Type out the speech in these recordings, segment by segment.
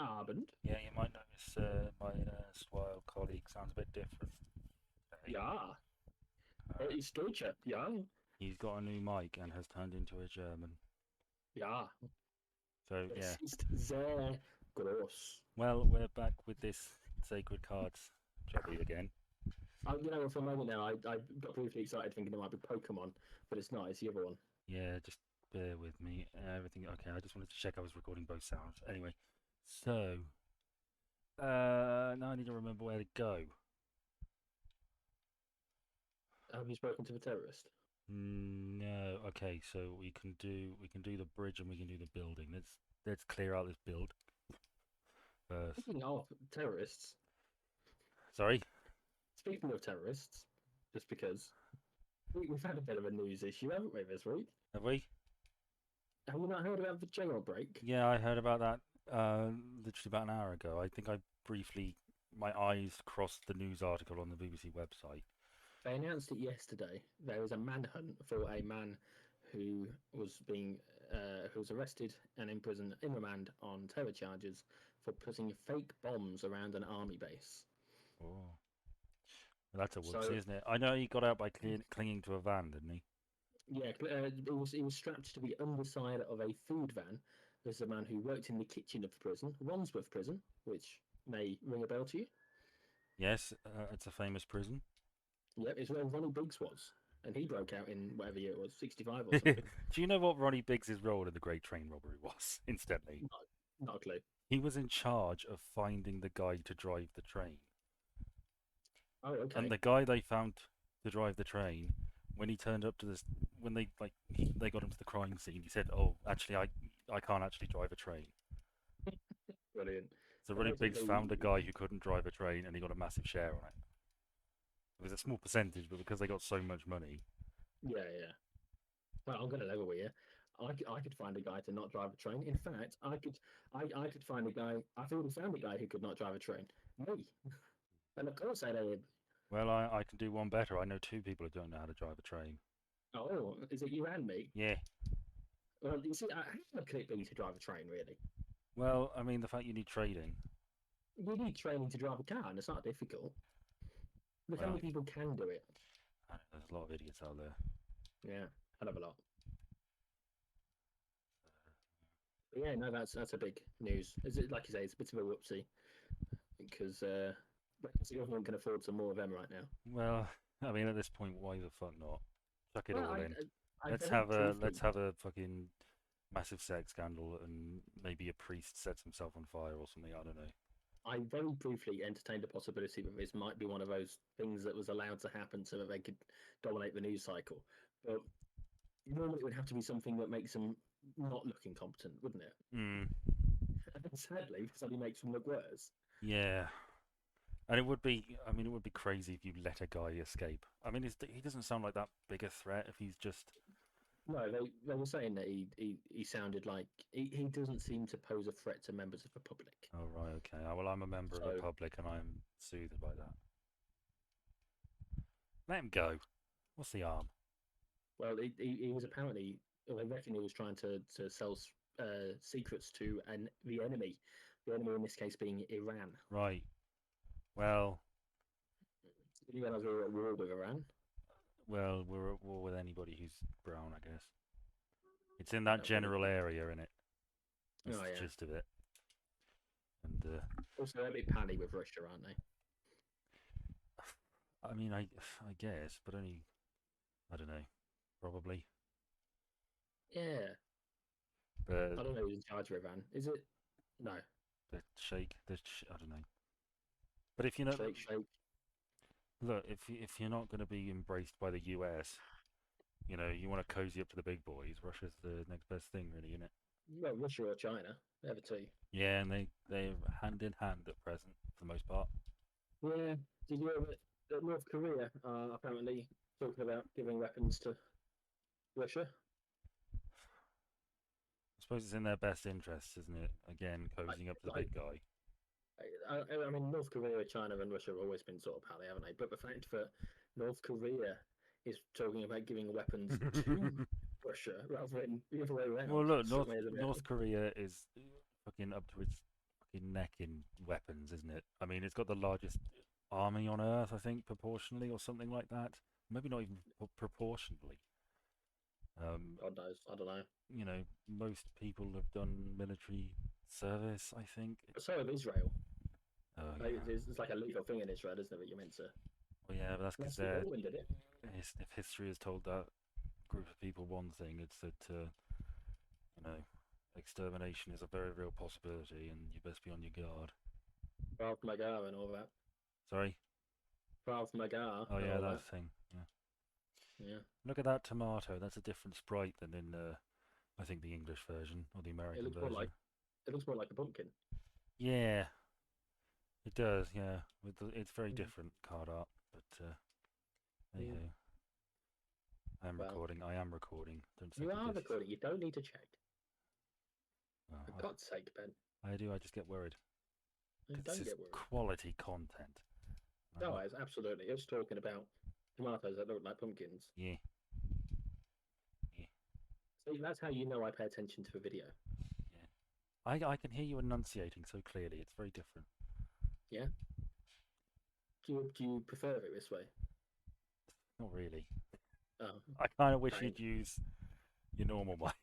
Abend. Yeah, you might notice my Swile colleague sounds a bit different today. Ja, er Uh, ist Deutscher. Ja, he's got a new mic and has turned into a German. ja. So, Es yeah. ist sehr groß. Well, we're back with this Sacred Cards jobby again. For a moment now, I got briefly excited thinking it might be Pokemon, but it's not. It's the other one. Yeah, just bear with me. Everything okay. I just wanted to check I was recording both sounds. Anyway, so, now I need to remember where to go. Have you spoken to the terrorist? No. Okay, so we can do the bridge and we can do the building. Let's clear out this build first. Speaking of terrorists, Sorry, speaking of terrorists, just because we've had a bit of a news issue, haven't we, this week? have we? Have you not heard about the jailbreak? Yeah, I heard about that literally about an hour ago. I think I briefly my eyes crossed the news article on the BBC website. They announced it yesterday. There was a manhunt for a man who was arrested and imprisoned in remand on terror charges for putting fake bombs around an army base. Oh, well, that's a whoopsie, So isn't it? I know he got out by clinging to a van, didn't he? yeah, it was strapped to the underside of a food van. There's a man who worked in the kitchen of the prison, Wandsworth Prison, which may ring a bell to you. Yes, it's a famous prison. Yep, it's where Ronnie Biggs was, and he broke out in whatever year it was, 65 or Do something. you know what Ronnie Biggs's role in the Great Train Robbery was? Instantly, Not, not a clue. he was in charge of finding the guy to drive the train. Oh, And okay. the guy they found to drive the train, when he turned up to this, when they got him to the crime scene, he said, "Oh, actually, I can't actually drive a train." Brilliant. So Ronnie Biggs found Basically, a guy who couldn't drive a train, and he got a massive share on it. It was a small percentage, but because they got so much money, yeah, yeah. Well, I'm going to level with you. I could find a guy to not drive a train. In fact, I could find a guy. I've already found a guy who could not drive a train. Me. And of course I did. well, I can do one better. I know two people who don't know how to drive a train. Oh, is it you and me? Yeah. Well, you see, how hard could it be to drive a train, really? Well, I mean, the fact you need trading. You need training to drive a car, and it's not difficult. Look how Well, many people can do it. I know, there's a lot of idiots out there. Yeah, hell of a lot. But yeah, no, that's a big news. Is it like you say? It's a bit of a whoopsie because the government can afford some more of them right now. Well, I mean, at this point, why the fuck not? Chuck it Well, all I, in. I Let's very have a briefly let's have a fucking massive sex scandal, and maybe a priest sets himself on fire or something. I don't know. I very briefly entertained the possibility that this might be one of those things that was allowed to happen so that they could dominate the news cycle. But normally it would have to be something that makes them not look incompetent, wouldn't it? Hmm. And sadly, this only makes them look worse. Yeah. And it would be, I mean, it would be crazy if you let a guy escape. I mean, he doesn't sound like that big a threat if he's just. No, they were saying that he sounded like he doesn't seem to pose a threat to members of the public. Oh, right, okay. Well, I'm a member of the So, public and I'm soothed by that. Let him go. What's the harm? well, he was apparently, well, I reckon he was trying to sell secrets to the enemy. The enemy in this case being Iran. Right. Well, Did you realize we were at war with Iran? we're at war with anybody who's brown, I guess. It's in that No, well, general area, in it. That's oh the yeah. gist of it. And Also, they're a bit pally with Russia, aren't they? I mean, I guess, but only I don't know, probably. Yeah. But I don't know who's in charge of Iran. Is it? No. I don't know. But if you know, Shake, shake. look, if you're not going to be embraced by the US, you want to cozy up to the big boys. Russia's the next best thing, really, isn't it? Well, Russia or China. They're the two. Yeah, and they're hand in hand at present for the most part. Yeah. Did you ever that North Korea apparently talking about giving weapons to Russia? I suppose it's in their best interests, isn't it? Again, I, cozying up to the I, big guy. I mean, North Korea, China, and Russia have always been sort of pally, haven't they? But the fact that North Korea is talking about giving weapons to Russia rather than the other way Well, around look, struck North me as a bit. North Korea is fucking up to its fucking neck in weapons, isn't it? I mean, it's got the largest army on Earth, I think, proportionally, or something like that. Maybe not even proportionally. God knows. I don't know. You know, most people have done military service, I think. But so of Israel. Oh, Like, yeah. it's like a legal thing in Israel, isn't it? That you're meant to. Well, yeah, but that's because Leslie Baldwin did it. if history has told that group of people one thing, it's that, you know, extermination is a very real possibility and you best be on your guard. Krav Maga and all that. Sorry? Krav Maga Oh, and yeah, all that that. thing. Yeah. Yeah. Look at that tomato. That's a different sprite than in, I think, the English version or the It American looks more like version. it looks more like a pumpkin. Yeah, it does, yeah. It's very Mm. different card art, but, hey Mm. ho. I am Well, recording. I am recording. Don't you second are guess. recording. You don't need to check. For Oh, God's sake, Ben. I do. I just get worried. You 'Cause this don't is get worried. quality content. I'm No, not. it's absolutely. It's talking about tomatoes that look like pumpkins. Yeah, yeah, See, that's how you know I pay attention to a video. yeah. I can hear you enunciating so clearly. It's very different. Yeah. Do you prefer it this way? Not really. Oh, I kind of wish fine. you'd use your normal mic.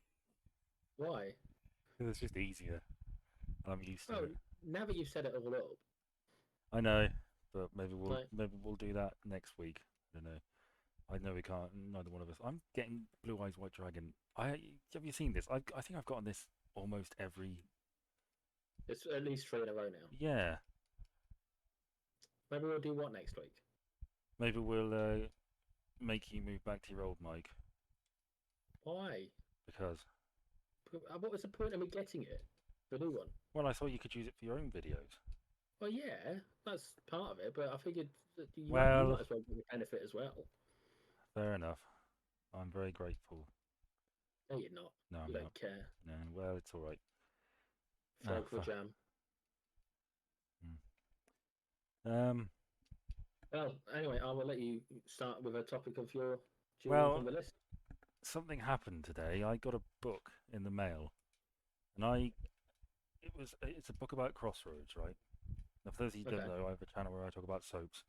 Why? 'Cause it's just easier. I'm used to Well, it. now that you've set it all up, I know, but like, maybe we'll do that next week. I don't know. I know we can't. Neither one of us. I'm getting Blue Eyes White Dragon. Have you seen this? I think I've gotten this almost every. it's at least 3 in a row now. Yeah. Maybe we'll do what next week? Maybe we'll make you move back to your old mic Why? because. What was the point of me getting it? The new one? Well, I thought you could use it for your own videos. Well, yeah, that's part of it, but I figured that you Well, might as well get the benefit as well. fair enough. I'm very grateful. No, you're not. No, You I'm not. don't care. No, well, it's all right. Ah, Frog for jam. Um. Well, anyway, I will let you start with a topic of your choosing Well, from the list. something happened today. I got a book in the mail, and it's a book about Crossroads, right? Now, for those of you who don't Okay. know, I have a channel where I talk about soaps,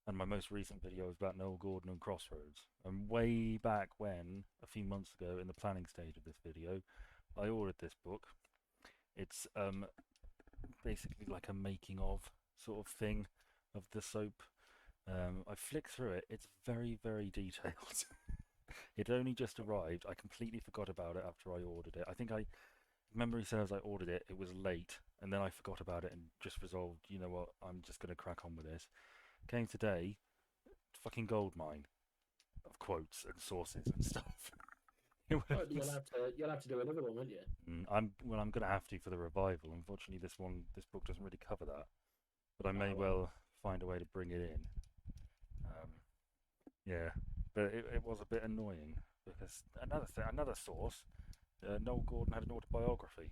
and my most recent video was about Noel Gordon and Crossroads. And way back when, a few months ago, in the planning stage of this video, I ordered this book. It's basically like a making of sort of thing of the soap. I flicked through it. It's very, very detailed. It only just arrived. I completely forgot about it after I ordered it. I think memory serves I ordered it. It was late, and then I forgot about it and just resolved. You know what? I'm just gonna crack on with this. Came today, fucking gold mine of quotes and sources and stuff. It would Oh, have been you'll have to do another one, won't you? I'm gonna have to for the revival. Unfortunately, this book doesn't really cover that, but I may Oh, well. well find a way to bring it in. Um, yeah, but it was a bit annoying because another source, Noel Gordon had an autobiography,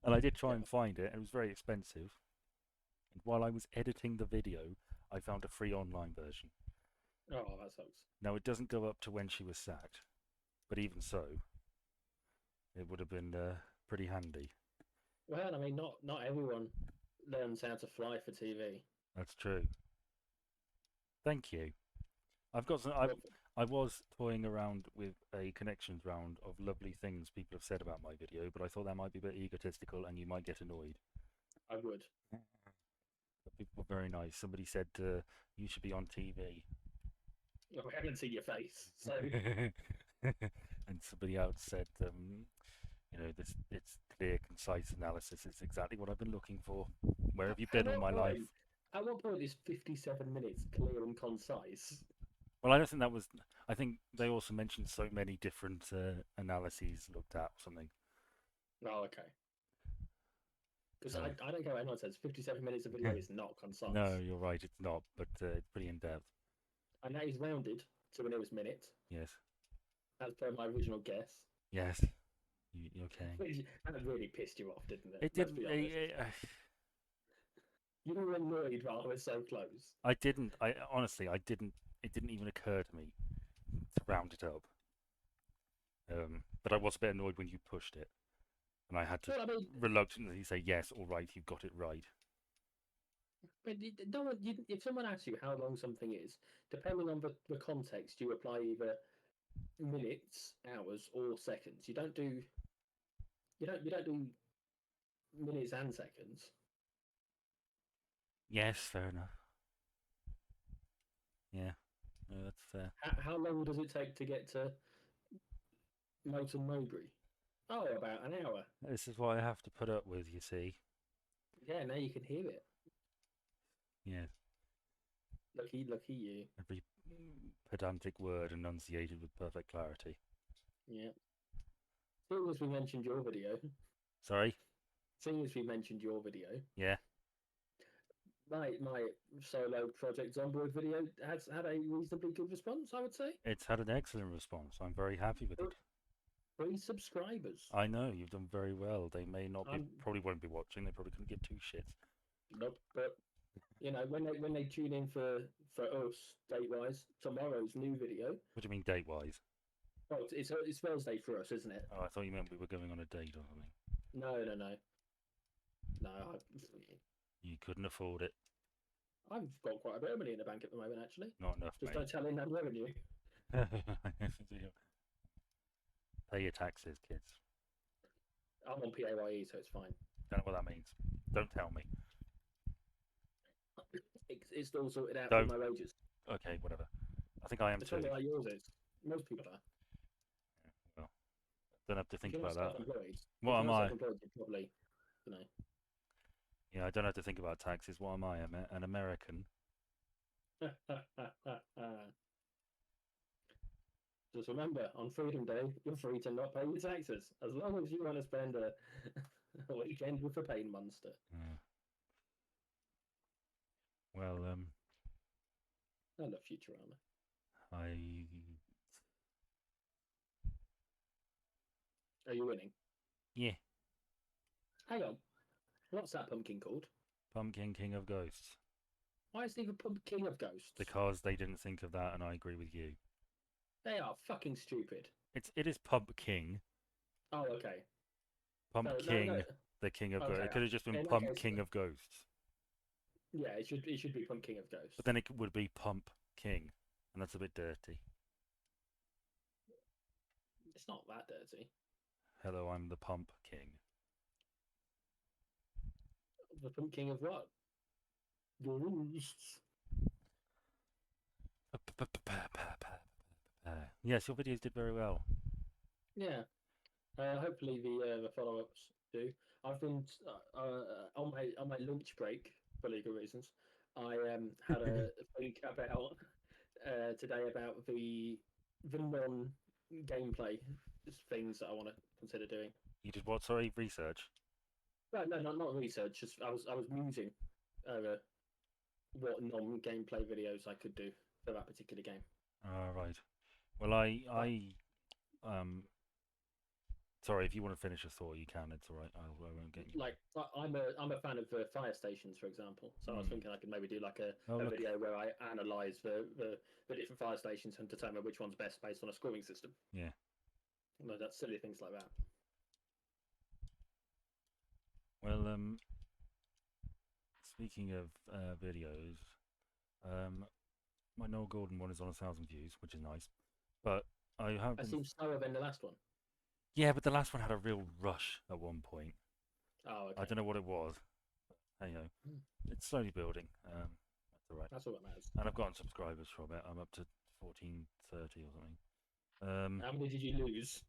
and I did try Yeah. and find it. And it was very expensive, and while I was editing the video, I found a free online version. Oh, that sucks. Now it doesn't go up to when she was sacked, but even so, it would have been pretty handy. Well, I mean, not everyone learns how to fly for TV. That's true. Thank you. I've got some. Well, I was toying around with a connections round of lovely things people have said about my video, but I thought that might be a bit egotistical and you might get annoyed. I would. But people were very nice. Somebody said you should be on TV, Oh, I haven't seen your face, so and somebody else said, this it's clear, concise analysis. It's exactly what I've been looking for. Where have you at been all my what life? point? At what point is 57 minutes clear and concise? Well, I don't think that was. I think they also mentioned so many different analyses looked at or something. Oh, okay. Because So, I don't care what anyone says. 57 minutes of video is not concise. no, you're right. It's not, but it's pretty in depth. And that is rounded to the nearest minute, Yes. as per my original guess. Yes. You okay? Which, that really pissed you off, didn't it? It Let's didn't. be honest. You were annoyed while I was so close. I didn't. I honestly, I didn't. It didn't even occur to me to round it up. But I was a bit annoyed when you pushed it. And I had to Well, I mean, reluctantly say, yes, all right, you've got it right. but if someone asks you how long something is, depending on the context, you apply either minutes, hours, or seconds. You don't do minutes and seconds. Yes, fair enough. Yeah, no, that's fair. How long does it take to get to Moulton Mowbray? Oh, about an hour. This is what I have to put up with, you see. Yeah, now you can hear it. Yeah, Lucky you. every pedantic word enunciated with perfect clarity. Yeah. Seeing as we mentioned your video, Sorry? Yeah, my solo Project Zomboid video has had a reasonably good response, I would say. it's had an excellent response. I'm very happy with it. 3 subscribers. I know, you've done very well. They may not be, I'm probably won't be watching. They probably couldn't give two shits. Nope, but when they tune in for us date wise, tomorrow's new video. What do you mean date-wise? Oh, it's Thursday for us, isn't it? Oh, I thought you meant we were going on a date or something. No. You couldn't afford it. I've got quite a bit of money in the bank at the moment, actually. Not enough, Just mate. don't tell in that revenue. Pay your taxes, kids. I'm on PAYE, so it's fine. Don't know what that means. Don't tell me. It's all sorted out Don't. for my wages. Okay, whatever. I think I am It's too. only like yours is. Most people are. Well, don't have to think If you're about that. self-employed, What am I? Self-employed, you're probably, Yeah, I don't have to think about taxes. What am I? An American? Just remember, on Freedom Day, you're free to not pay your taxes, as long as you want to spend a weekend with a pain monster. Well, I love Futurama. Are you winning? Yeah. Hang on. What's that pumpkin called? Pumpkin King of Ghosts. Why is it even Pumpkin of Ghosts? Because they didn't think of that, and I agree with you. They are fucking stupid. It is Pump King. Oh, okay. Pump King, no. The King of Okay, Ghosts. It could have just been in that Pump case, King of Ghosts. Yeah, it should be Pumpkin of Ghosts. But then it would be Pump King, and that's a bit dirty. It's not that dirty. Hello, I'm the Pump King. The Pumpkin of what? Ghosts. Yes, your videos did very well. Yeah. Hopefully the follow-ups do. I've been on my lunch break for legal reasons. I had a think about today about the non-gameplay things that I want to consider doing. You did what? Sorry, research. No, not research. Just I was musing over what non-gameplay videos I could do for that particular game. Right. Well, sorry, if you want to finish a thought, you can. It's all right. I won't get you. Like I'm a fan of fire stations, for example. So I was thinking I could maybe do like a video where I analyze the different fire stations and determine which one's best based on a scoring system. Yeah. No, that's silly things like that. Well, speaking of videos, my Noel Gordon one is on 1,000 views, which is nice. But I have. That seems slower than the last one. Yeah, but the last one had a real rush at one point. Oh, okay. I don't know what it was. Hey, it's slowly building. That's all right. That's all that matters. And I've gotten subscribers from it. I'm up to 1430 or something. How many did you lose?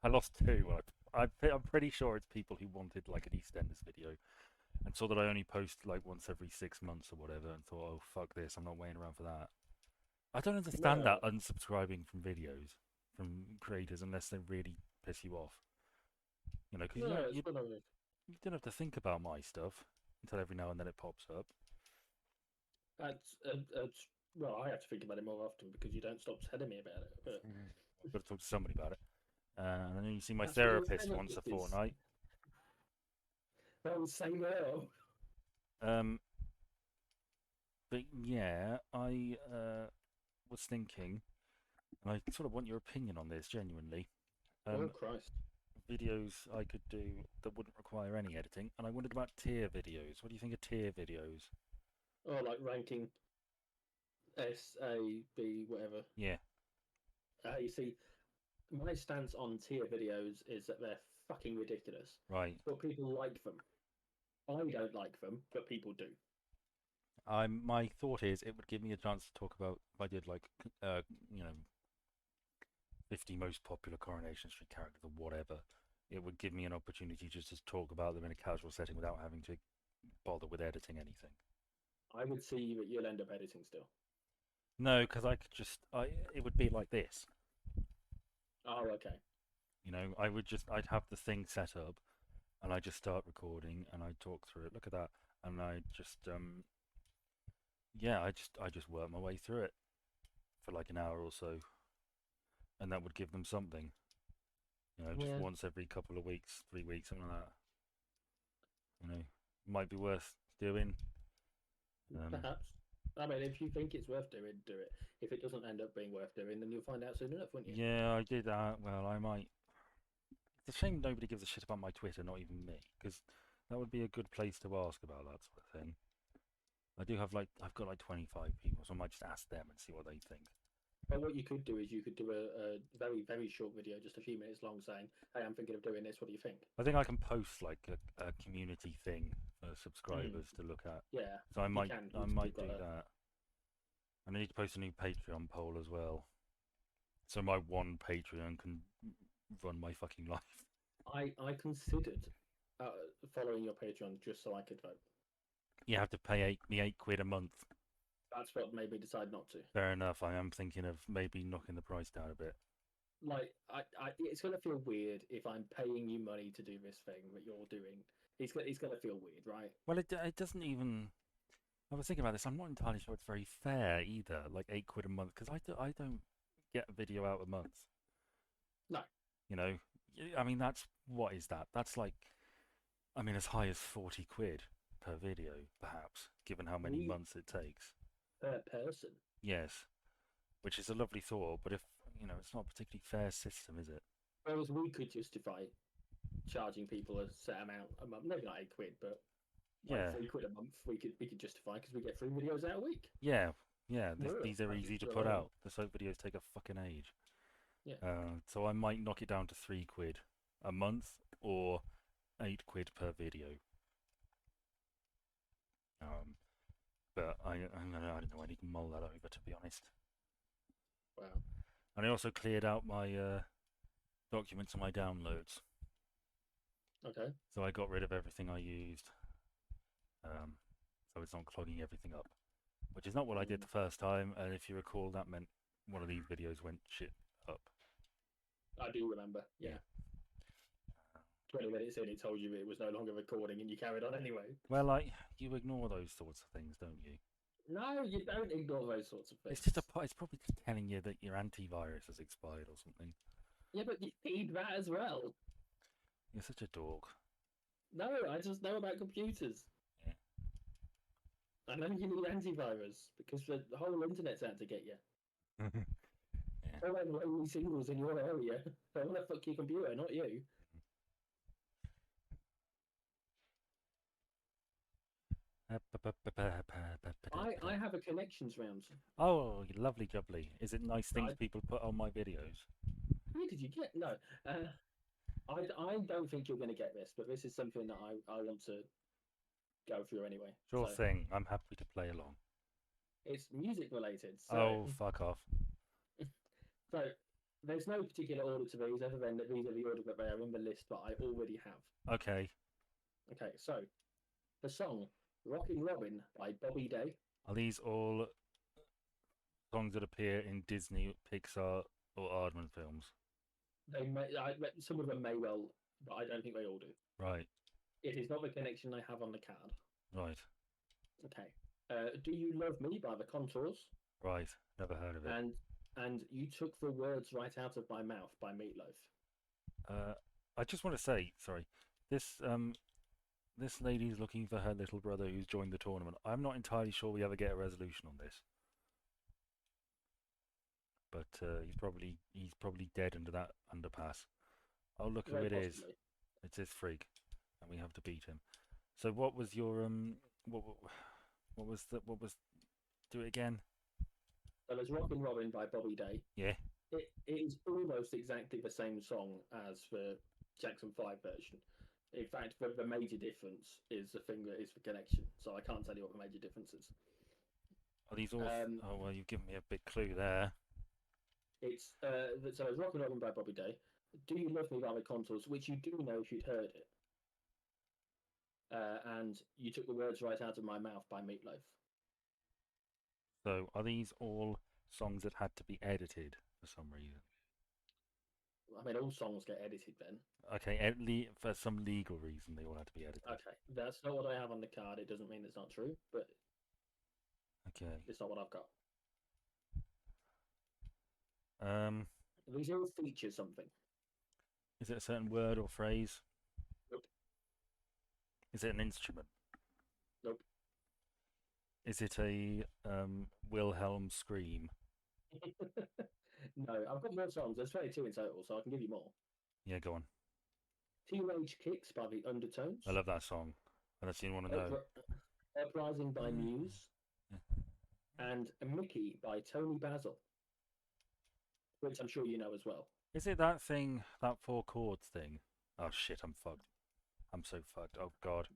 I lost 2. I'm pretty sure it's people who wanted like an EastEnders video and saw that I only post like once every 6 months or whatever and thought, oh, fuck this, I'm not waiting around for that. I don't understand that unsubscribing from videos from creators unless they really piss you off. You know, because you don't have to think about my stuff until every now and then it pops up. Well, I have to think about it more often because you don't stop telling me about it. But... I've got to talk to somebody about it. And then you see my therapist once a fortnight. Oh, same girl. But yeah, I was thinking, and I sort of want your opinion on this genuinely. Oh Christ! videos I could do that wouldn't require any editing, and I wondered about tier videos. What do you think of tier videos? Or like ranking S, A, B, whatever. Yeah, You see, my stance on tier videos is that they're fucking ridiculous, right. but people like them. I don't like them, but people do. My thought is it would give me a chance to talk about if I did like you know 50 most popular Coronation Street characters or whatever. It would give me an opportunity just to talk about them in a casual setting without having to bother with editing anything. I would see that you'll end up editing still. No, because I could just it would be like this. Oh, okay. I'd have the thing set up, and I just start recording, and I talk through it. Look at that, and I just yeah, I just work my way through it for like an hour or so, and that would give them something. Just Yeah, once every couple of weeks, 3 weeks, something like that. Might be worth doing. Um, perhaps. I mean, if you think it's worth doing, do it. If it doesn't end up being worth doing, then you'll find out soon enough, won't you? yeah, I did that. Well, I might. It's a shame nobody gives a shit about my Twitter, not even me, because that would be a good place to ask about that sort of thing. I've got like 25 people, so I might just ask them and see what they think. But what you could do is you could do a very, very short video, just a few minutes long, saying, "Hey, I'm thinking of doing this. What do you think?" I think I can post like a community thing for subscribers to look at. Yeah, So I you might can. I You've might do got that. And I need to post a new Patreon poll as well. So my one Patreon can run my fucking life. I considered following your Patreon just so I could vote. You have to pay £8 a month. That's what made me decide not to. Fair enough. I am thinking of maybe knocking the price down a bit. Like, it's gonna feel weird if I'm paying you money to do this thing that you're doing. It's gonna feel weird, right? Well, it doesn't even. I was thinking about this. I'm not entirely sure it's very fair either. Like £8 a month, because I don't get a video out a month. No. I mean, what is that? That's like, I mean, as high as 40 quid per video, perhaps, given how many months it takes. Per person. Yes, which is a lovely thought, but if, it's not a particularly fair system, is it? Whereas we could justify charging people a set amount a month, maybe not £8, but like Yeah, £3 a month, we could justify because we get 3 videos out a week. yeah, yeah. More, These are I easy think, to for a put lot of out. The soap videos take a fucking age. Yeah. So I might knock it down to £3 a month or £8 per video. But I don't know. I need to mull that over, to be honest. Wow. And I also cleared out my documents and my downloads. Okay. So I got rid of everything I used. So it's not clogging everything up, which is not what I did the first time. And if you recall, that meant one of these videos went shit up. I do remember. Yeah. 20 minutes in, it told you it was no longer recording, and you carried on anyway. Well, you ignore those sorts of things, don't you? No, you don't ignore those sorts of things. It's probably just telling you that your antivirus has expired or something. Yeah, but you need that as well. You're such a dork. No, I just know about computers. Yeah. I know you need antivirus because the whole internet's out to get you. Yeah. All them lonely singles in your area. They want to fuck your computer, not you. I have a connections round. Oh, lovely jubbly. Is it nice things I- people put on my videos? Where did you get? No. I don't think you're going to get this, but this is something that I want to go through anyway. Sure So, thing. I'm happy to play along. it's music related. So, Oh, fuck off. so there's no particular order to these other than that these are the order that they are in the list that I already have. Okay. Okay, so the song Rockin' Robin by Bobby Day. Are these all songs that appear in Disney, Pixar, or Aardman films? Some of them may well, but I don't think they all do. Right. It is not the connection I have on the card. Right. Okay. Do You Love Me by the Contours. Right. Never heard of it. And You Took the Words Right Out of My Mouth by Meatloaf. I just want to say, sorry, this lady's looking for her little brother who's joined the tournament. I'm not entirely sure we ever get a resolution on this. But he's probably dead under that underpass. Oh, look who Very it is. possibly. It's this freak, and we have to beat him. So what was your what was the what was do it again? So there's Rockin' Robin by Bobby Day. Yeah. It is almost exactly the same song as the Jackson 5 version. In fact, the major difference is the thing that is the connection. So I can't tell you what the major difference is. Are these all? Um, Oh well, you've given me a big clue there. it's so it's Rockin' Robin by Bobby Day. Do You Love Me by the Contours, which you do know if you'd heard it. And You Took the Words Right Out of My Mouth by Meatloaf. So are these all songs that had to be edited for some reason? I mean, all songs get edited then. Okay, for some legal reason they all had to be edited. Okay, that's not what I have on the card. It doesn't mean it's not true, but Okay. it's not what I've got. Um, These all feature something. is it a certain word or phrase? Nope. Is it an instrument? Nope. Is it a Wilhelm scream? No, I've got more songs. There's 22 in total, so I can give you more. Yeah, go on. Teenage Kicks by the Undertones. I love that song. And I've seen one of those. Uprising by Muse. And Mickey by Tony Basil, which I'm sure you know as well. Is it that thing, that four chords thing? Oh shit, I'm fucked. I'm so fucked. Oh god.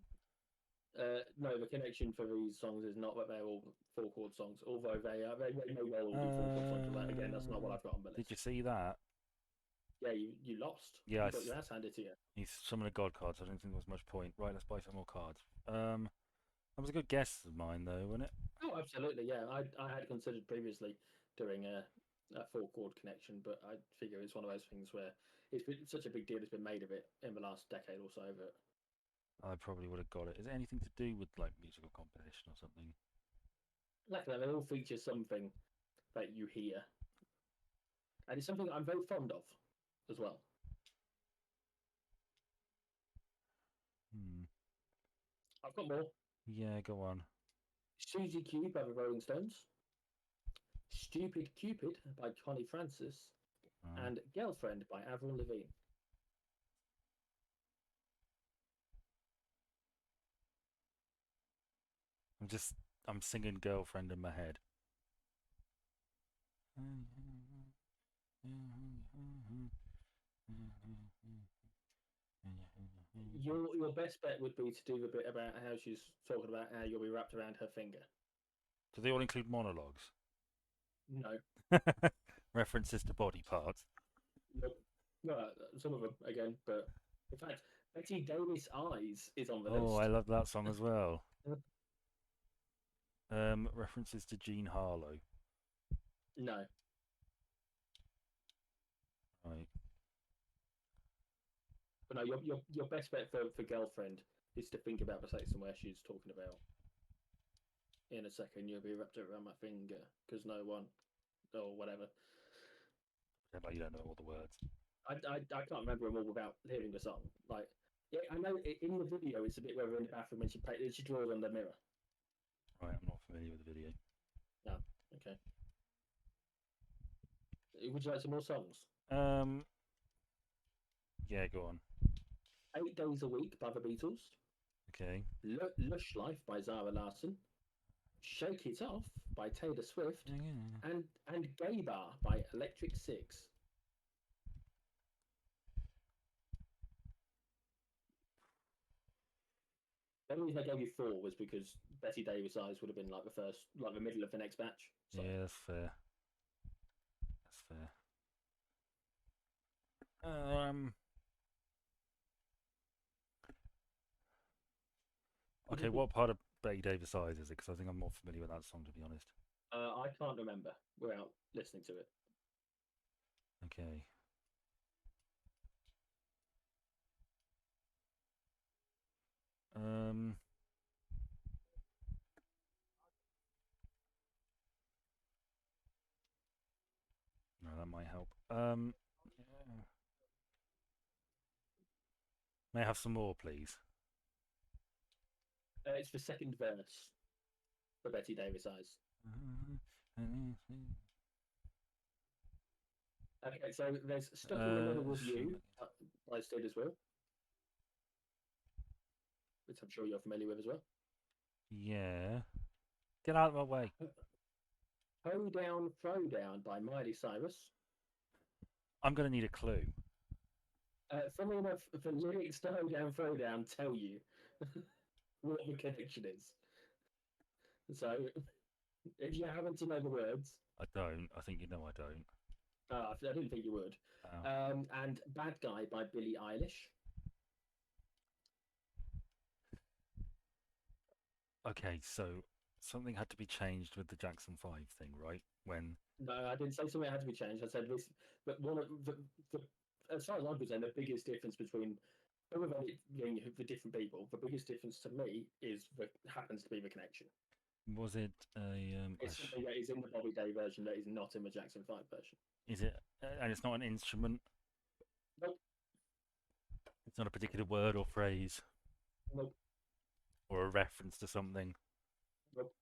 No, the connection for these songs is not that they're all four chord songs, although they may well all be four chord songs. But again, that's not what I've got on the list. Did you see that? Yeah, you lost. Yeah, you got your ass handed to you. He's some of the god cards. I don't think there was much point. Right, let's buy some more cards. That was a good guess of mine, though, wasn't it? Oh, absolutely. Yeah, I had considered previously doing a four chord connection, but I figure it's one of those things where it's been such a big deal has been made of it in the last decade or so that I probably would have got it. Is it anything to do with like musical composition or something? like they all feature something that you hear, and it's something I'm very fond of as well. I've got more. Yeah, go on. Susie Q by the Rolling Stones, Stupid Cupid by Connie Francis, and Girlfriend by Avril Lavigne. I'm singing Girlfriend in my head. Your best bet would be to do the bit about how she's talking about how you'll be wrapped around her finger. Do they all include monologues? No. References to body parts? Nope. Well, some of them again, but in fact, Betty Davis' Eyes is on the list. Oh, I love that song as well. References to Jean Harlow? No. Right. But no, your best bet for Girlfriend is to think about the section where she's talking about. In a second, you'll be wrapped around my finger because no one, or whatever. Yeah, but you don't know all the words. I can't remember them all without hearing the song. Like, yeah, I know in the video it's a bit where we're in the bathroom and she draws on the mirror. Right, I'm not familiar with the video. No, okay. Would you like some more songs? Yeah, go on. 8 Days a Week by the Beatles. Okay. Lush Life by Zara Larsson. Shake It Off by Taylor Swift. And Gay Bar by Electric Six. The only reason I gave you 4 was because Betty Davis' Eyes would have been like the middle of the next batch. So. Yeah, that's fair. That's fair. Okay, what part of Betty Davis' Eyes is it? Because I think I'm more familiar with that song, to be honest. I can't remember without listening to it. Okay. No, that might help. Yeah. May I have some more, please? It's the second verse for Betty Davis' Eyes. Okay, so there's Stuck in the Middle with You I Stood as well, which I'm sure you're familiar with as well. Yeah. Get out of my way. Ho Down, Throw Down by Miley Cyrus. I'm going to need a clue. Funnily enough, the lyrics to Ho Down, Throw Down tell you what the connection is. So, if you happen to know the words, I don't. I think you know I don't. I didn't think you would. And Bad Guy by Billie Eilish. Okay, so something had to be changed with the Jackson 5 thing, right? When No, I didn't say something had to be changed. I said this, but one of the as far as I'm concerned, the biggest difference between being the different people, the biggest difference to me is that happens to be the connection. was it a It's something that is in the Bobby Day version that is not in the Jackson 5 version. is it and it's not an instrument? Nope. It's not a particular word or phrase Nope. or a reference to something. Nope.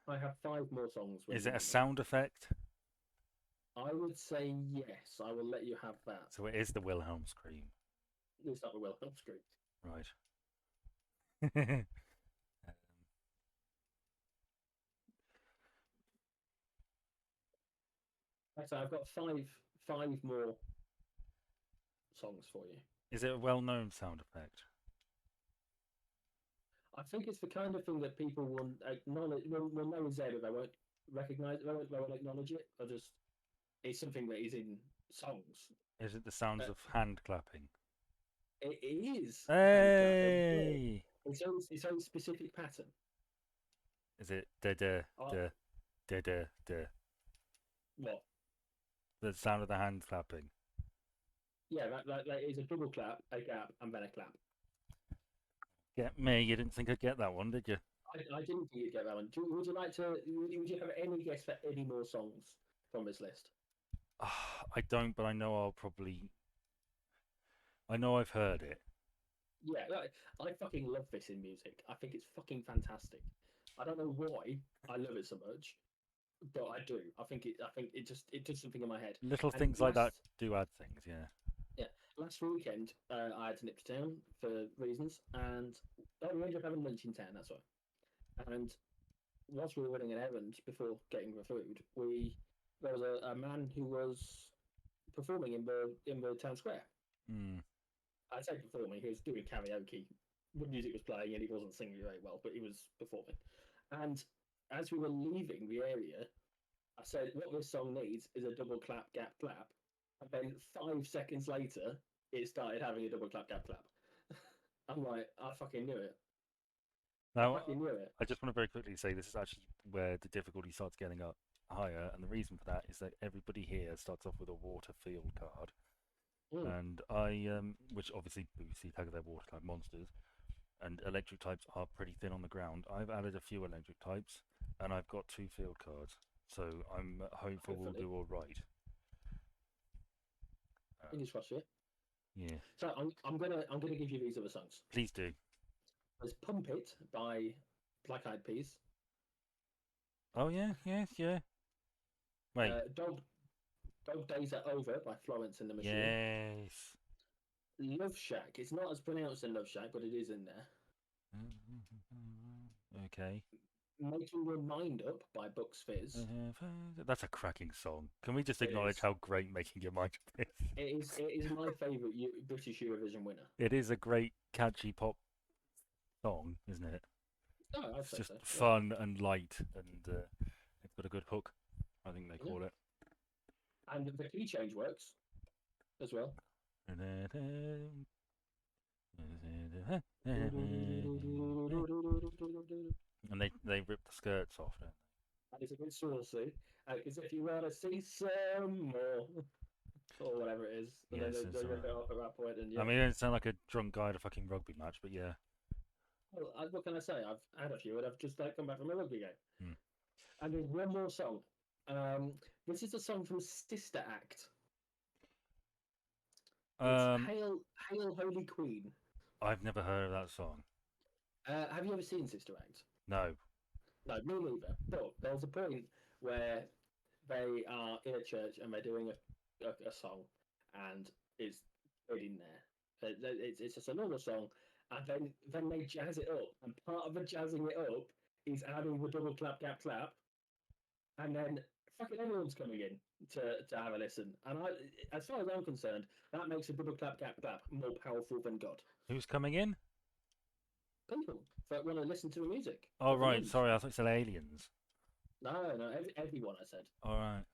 I have 5 more songs. Is it a sound effect? I would say yes. I will let you have that. So it is the Wilhelm scream. It's not the Wilhelm scream. Right. So I've got five more songs for you. Is it a well-known sound effect? I think it's the kind of thing that people will acknowledge. Will know is there, but they won't recognize it. They won't acknowledge it. It's something that is in songs. Is it the sounds of hand clapping? It is. Hey! Its own specific pattern. Is it da da da da da da? What? The sound of the hand clapping. Yeah, that is a double clap, a gap, and then a clap. Get me? You didn't think I'd get that one, did you? I didn't think you'd get that one. Would you like to? Would you have any guess for any more songs from this list? I don't, but I know I'll probably. I know I've heard it. Yeah, I fucking love this in music. I think it's fucking fantastic. I don't know why I love it so much, but I do. I think it does something in my head. Little things like that do add things, yeah. Yeah. Last weekend, I had to nip to town for reasons, and we ended up having lunch in town. That's why. And whilst we were running an errand before getting the food, there was a man who was performing in the town square. I say performing, he was doing karaoke. The music was playing and he wasn't singing very well, but he was performing. And as we were leaving the area, I said, what this song needs is a double clap, gap, clap. And then 5 seconds later, it started having a double clap, gap, clap. I'm like, I fucking knew it. Now, I fucking knew it. I just want to very quickly say this is actually where the difficulty starts getting up higher, and the reason for that is that everybody here starts off with a water field card. And which obviously boosts the attack of their water type monsters, and electric types are pretty thin on the ground. I've added a few electric types, and I've got 2 field cards, so I'm hopeful we'll do all right. Fingers crossed, yeah. Yeah. So I'm gonna give you these other songs. Please do. There's "Pump It" by Black Eyed Peas. Oh yeah, yes, yeah. Wait. Dog Days Are Over by Florence and the Machine. Yes. Love Shack. It's not as pronounced in Love Shack, but it is in there. Okay. Making Your Mind Up by Bucks Fizz. That's a cracking song. Can we just acknowledge how great Making Your Mind Up is? It is my favourite British Eurovision winner. It is a great, catchy pop song, isn't it? Oh, it's just fun and light, and it's got a good hook, I think they call it. And the key change works as well. And they rip the skirts off it. And it's a bit saucy. Because if you want to see some more, or whatever it is, and yes, then they rip it off at that point. And, yeah. I mean, it doesn't sound like a drunk guy at a fucking rugby match, but yeah. Well, what can I say? I've had a few, and I've just come back from a rugby game. And there's one more song. This is a song from Sister Act. It's Hail Holy Queen. I've never heard of that song. Have you ever seen Sister Act? No. No, me neither. But there's a point where they are in a church and they're doing a song, and it's bit in there. It's just a normal song, and then they jazz it up, and part of the jazzing it up is adding the double clap, clap, clap, and then fucking everyone's coming in to have a listen. And as far as I'm concerned, that makes a double clap, clap, clap more powerful than God. Who's coming in? People that want to listen to the music. Oh, right. Sorry, I thought you said aliens. No, everyone. I said. All right.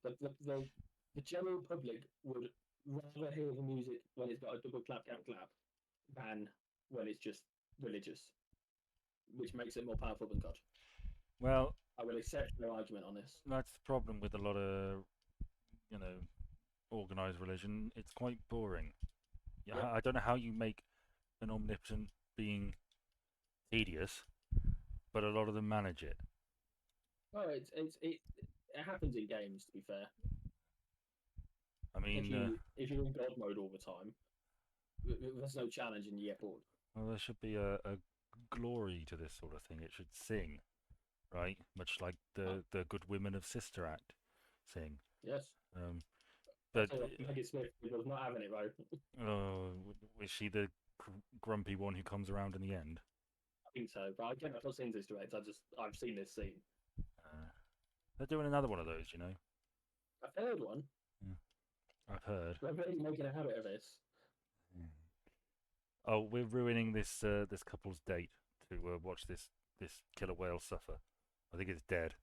The general public would rather hear the music when it's got a double clap, clap, clap, than when it's just religious, which makes it more powerful than God. Well, I will accept no argument on this. that's the problem with a lot of, organized religion. It's quite boring. Yeah, Yeah. I don't know how you make an omnipotent being tedious, but a lot of them manage it. Well, it happens in games. To be fair, I mean, if you're in God mode all the time, there's no challenge and you get bored. well, there should be a glory to this sort of thing. It should sing, right? Much like the Good Women of Sister Act sing. Yes. But Maggie Smith was not having it though. is she the grumpy one who comes around in the end? I think so, but again, I've not seen this direct. I've seen this scene. They're doing another one of those, you know. I've heard one. Yeah. I've heard. They're really making a habit of this. Oh, we're ruining this this couple's date to watch this killer whale suffer. I think it's dead.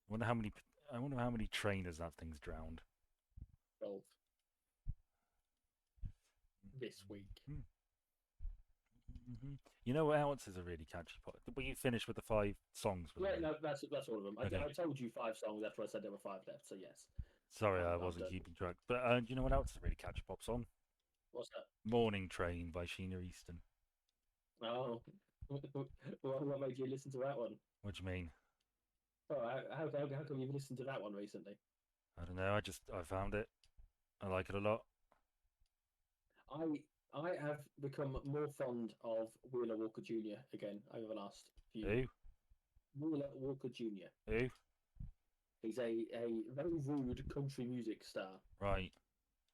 I wonder how many trainers that thing's drowned. 12 this week. Mm-hmm. You know what else is a really catchy part? Were you finished with the 5 songs? Yeah, no, that's all of them. Okay. I told you 5 songs after I said there were 5 left, so yes. Sorry, I wasn't keeping track. But do you know what else is a really catchy pop song? What's that? Morning Train by Sheena Easton. Oh, what made you listen to that one? What do you mean? Oh, how come you've listened to that one recently? I don't know. I found it. I like it a lot. I have become more fond of Wheeler Walker Jr. again over the last few. Who? Wheeler Walker Jr. Who? He's a very rude country music star. Right.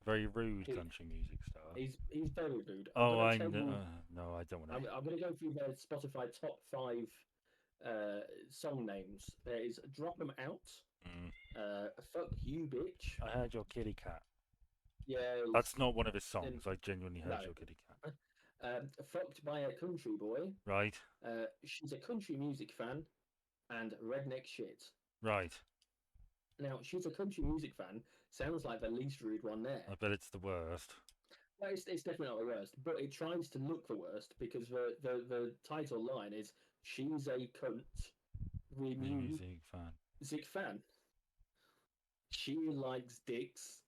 Very rude country music star. He's very rude. Oh, I know. No, I don't want to. I'm going to go through their Spotify top 5 song names. There is Drop 'Em Out. Fuck You Bitch. I heard your kitty cat. Yeah. That's not one of his songs. I genuinely heard your kitty cat. Fucked by a Country Boy. Right. She's a country music fan. And Redneck Shit. Right. Now, She's a Country Music Fan sounds like the least rude one there. I bet it's the worst. Well, it's definitely not the worst, but it tries to look the worst because the title line is She's a Cunt music fan. She likes dicks,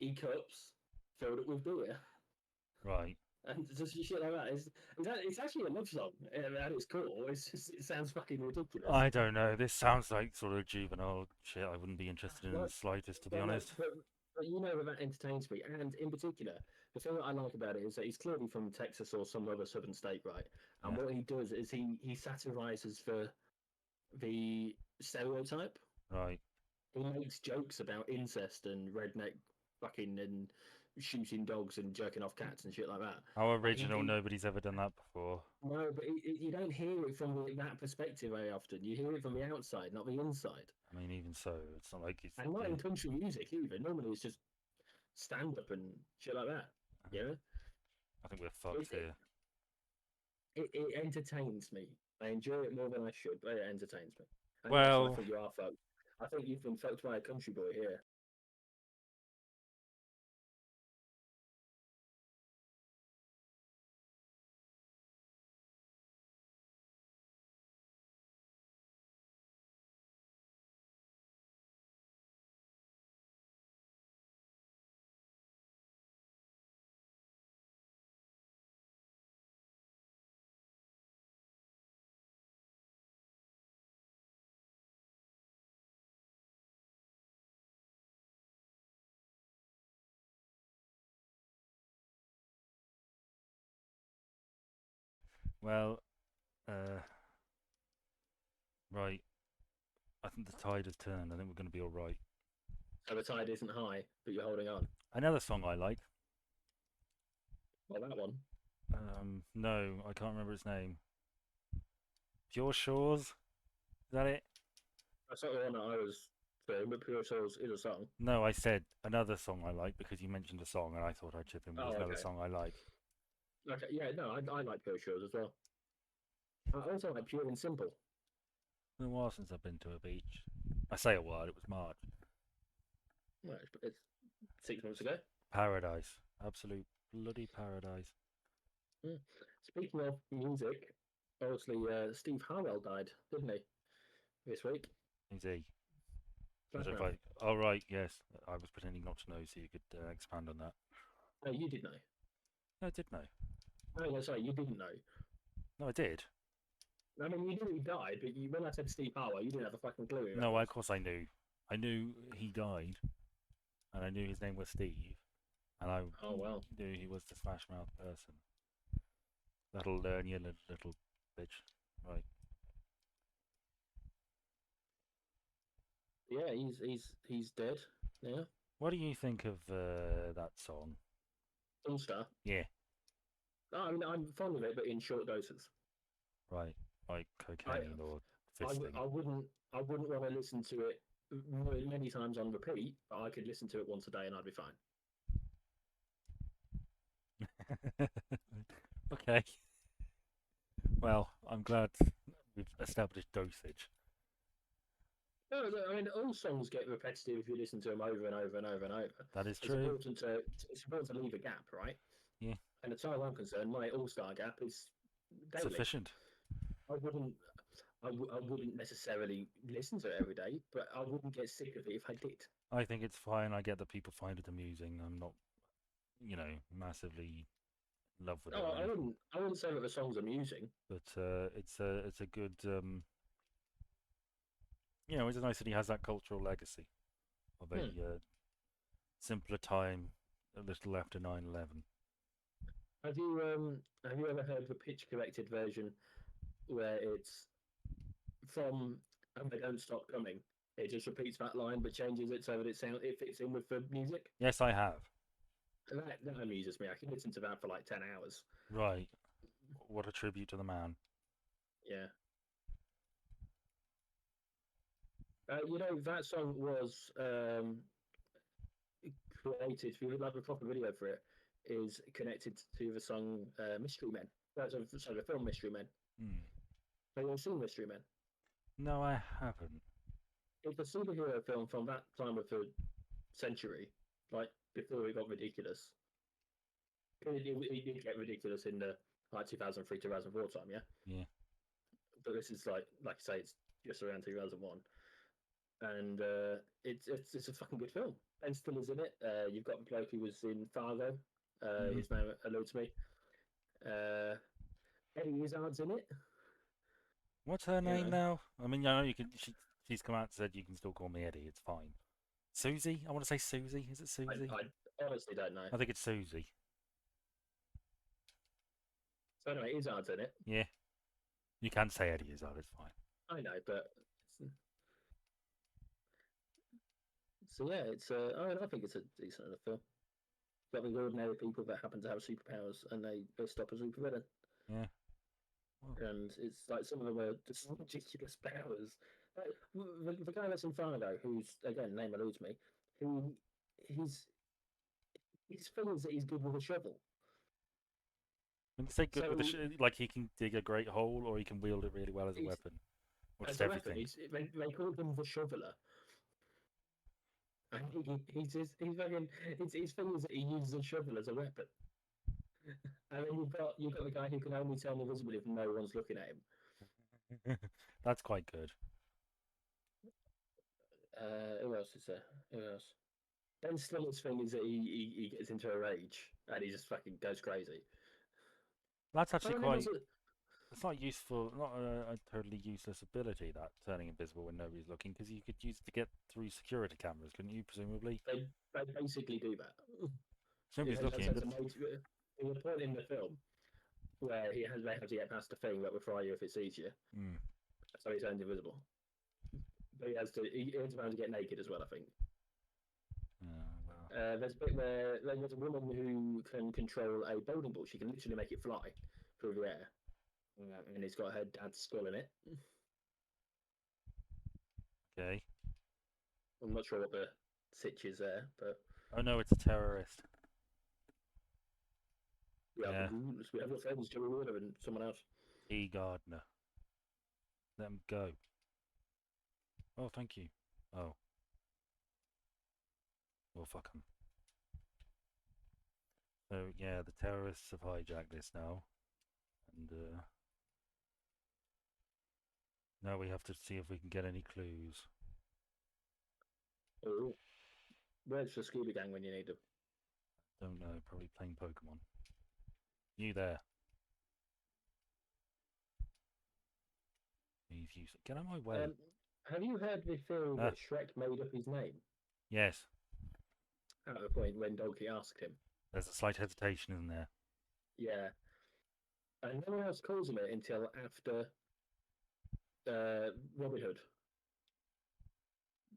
e-cups, filled it with beer. Right. And just shit like that. It's actually a love song at its core. It sounds fucking ridiculous. I don't know. This sounds like sort of juvenile shit. I wouldn't be interested in the slightest, to be honest. But you know that entertains me, and in particular, the thing that I like about it is that he's clearly from Texas or some other southern state, right? And what he does is he satirizes the stereotype. Right. He makes jokes about incest and redneck fucking and shooting dogs and jerking off cats and shit like that. How original! Nobody's ever done that before. No, but you don't hear it from that perspective very often. You hear it from the outside, not the inside. I mean, even so, it's not like it's... And not in country music either. Normally it's just stand-up and shit like that. You know? I think we're fucked here. It entertains me. I enjoy it more than I should, but it entertains me. And well... I think you are fucked. I think you've been fucked by a country boy here. Well, right. I think the tide has turned. I think we're going to be all right. So the tide isn't high, but you're holding on. Another song I like. Well, that one. No, I can't remember its name. Pure Shores? Is that it? That's not the one that I was saying, but Pure Souls is a song. No, I said another song I like because you mentioned a song and I thought I'd chip in with Oh, another okay. song I like. Okay, yeah, no, I like Pure Souls as well. I also like Pure and Simple. It's been a while since I've been to a beach. I say a while, it was March. Well, it's 6 months ago. Paradise. Absolute bloody paradise. Mm. Speaking of music, obviously Steve Harwell died, didn't he, this week? Is he? Flash If Mouth. I... Oh, right, yes. I was pretending not to know so you could expand on that. No, you did know. No, I did know. No, sorry, you didn't know. No, I did. I mean, you knew he died, but when I said Steve Harwell, you didn't have a fucking clue who that No, was. of course I knew. I knew he died, and I knew his name was Steve, and I Oh, well. knew he was the Smash Mouth person. That'll learn you, little bitch. Right. Yeah, he's dead now. What do you think of that song? All Star. Yeah, No, I mean, I'm fond of it, but in short doses. right. Like I, cocaine or fisting. I wouldn't want to listen to it many times on repeat, but I could listen to it once a day and I'd be fine. Okay. Well, I'm glad we've established dosage. No, I mean, all songs get repetitive if you listen to them over and over and over and over. That is It's true. it's important to leave a gap, right? Yeah. And as far as I'm concerned, my All Star gap is daily. Sufficient. I wouldn't, I wouldn't necessarily listen to it every day, but I wouldn't get sick of it if I did. I think it's fine. I get that people find it amusing. I'm not, massively in love with it No, or anything. I wouldn't say that the song's amusing. But it's a good it's nice that he has that cultural legacy of a simpler time, a little after 9/11. Have you ever heard the pitch corrected version where it's from "and they don't stop coming"? It just repeats that line but changes it so that it fits in with the music. Yes, I have. And that amuses me. I can listen to that for like 10 hours. Right. What a tribute to the man. Yeah. That song was created. If you would like a proper video for it, is connected to the song "Mystery Men." Sorry, the film "Mystery Men." Hmm. Have you ever seen "Mystery Men"? No, I haven't. It's a superhero film from that time of the century, like before it got ridiculous. It did get ridiculous in the like 2003, 2004 time, yeah. Yeah. But this is like I say, it's just around 2001, and it's a fucking good film. Ben Stiller's in it. You've got the bloke who was in Fargo. His name eludes me. Eddie Izzard's in it. What's her You name know, now? I mean, I know you can. She's come out and said you can still call me Eddie. It's fine. Susie? I want to say Susie. Is it Susie? I honestly don't know. I think it's Susie. So anyway, Izzard's in it. Yeah. You can say Eddie Izzard. It's fine. I know, but so yeah, I think it's a decent enough film. Got the ordinary people that happen to have superpowers and they stop a supervillain. Yeah. And it's like some of them are just ridiculous powers. Like, the guy that's in Fargo, who's again name eludes me, who his thing is that he's good with a shovel. When you say good with So like he can dig a great hole or he can wield it really well as a weapon. Or as just a weapon, everything. they call him the shoveler. And he's fucking his thing is that he uses a shovel as a weapon. And then you've got the guy who can only turn invisible if no one's looking at him. That's quite good. Who else is there? Who else? Ben Stiller's thing is that he gets into a rage and he just fucking goes crazy. That's actually Oh, quite. It's not useful, not a totally useless ability, that turning invisible when nobody's looking, because you could use it to get through security cameras, couldn't you, presumably? they basically do that. If nobody's looking. There's a point in the film where they have to get past the thing that will fry you if it sees you. Mm. So he turns invisible. But he has to be able to get naked as well, I think. There's a bit where there's a woman who can control a bowling ball. She can literally make it fly through the air, and it's got her dad's skull in it. Okay. I'm not sure what the sitch is there, but Oh no, it's a terrorist. we Yeah. have got friends, Joey Warner and someone else. E. Gardner. Let him go. Oh, thank you. Oh. Well, fuck him. So, yeah, the terrorists have hijacked this now. And, now we have to see if we can get any clues. Oh, where's the scuba gang when you need them? Don't know, probably playing Pokemon. You there. He's useless. Get out of my way. Have you heard the theory that Shrek made up his name? Yes. At the point when Donkey asked him. There's a slight hesitation, isn't there? Yeah. And no one else calls him it until after Robin Hood.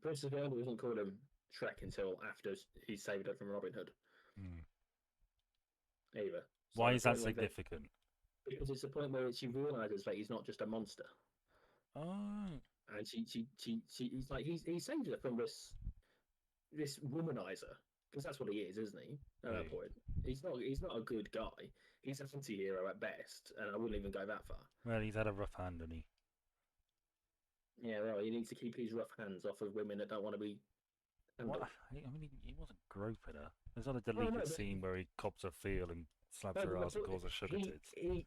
Princess Fiona doesn't call him Shrek until after he saved her from Robin Hood. Either. So why is that significant? Because it's the point where she realizes that he's not just a monster. Oh. And he's like he saved her from this womanizer, because that's what he is, isn't he? At that point, he's not a good guy. He's an anti-hero at best, and I wouldn't even go that far. Well, he's had a rough hand, hasn't he? Yeah, well, he needs to keep his rough hands off of women that don't want to be. What? I mean, he wasn't groping her. There's not a deleted scene where he cops her feel and slaps her ass and calls her sugar tits. He,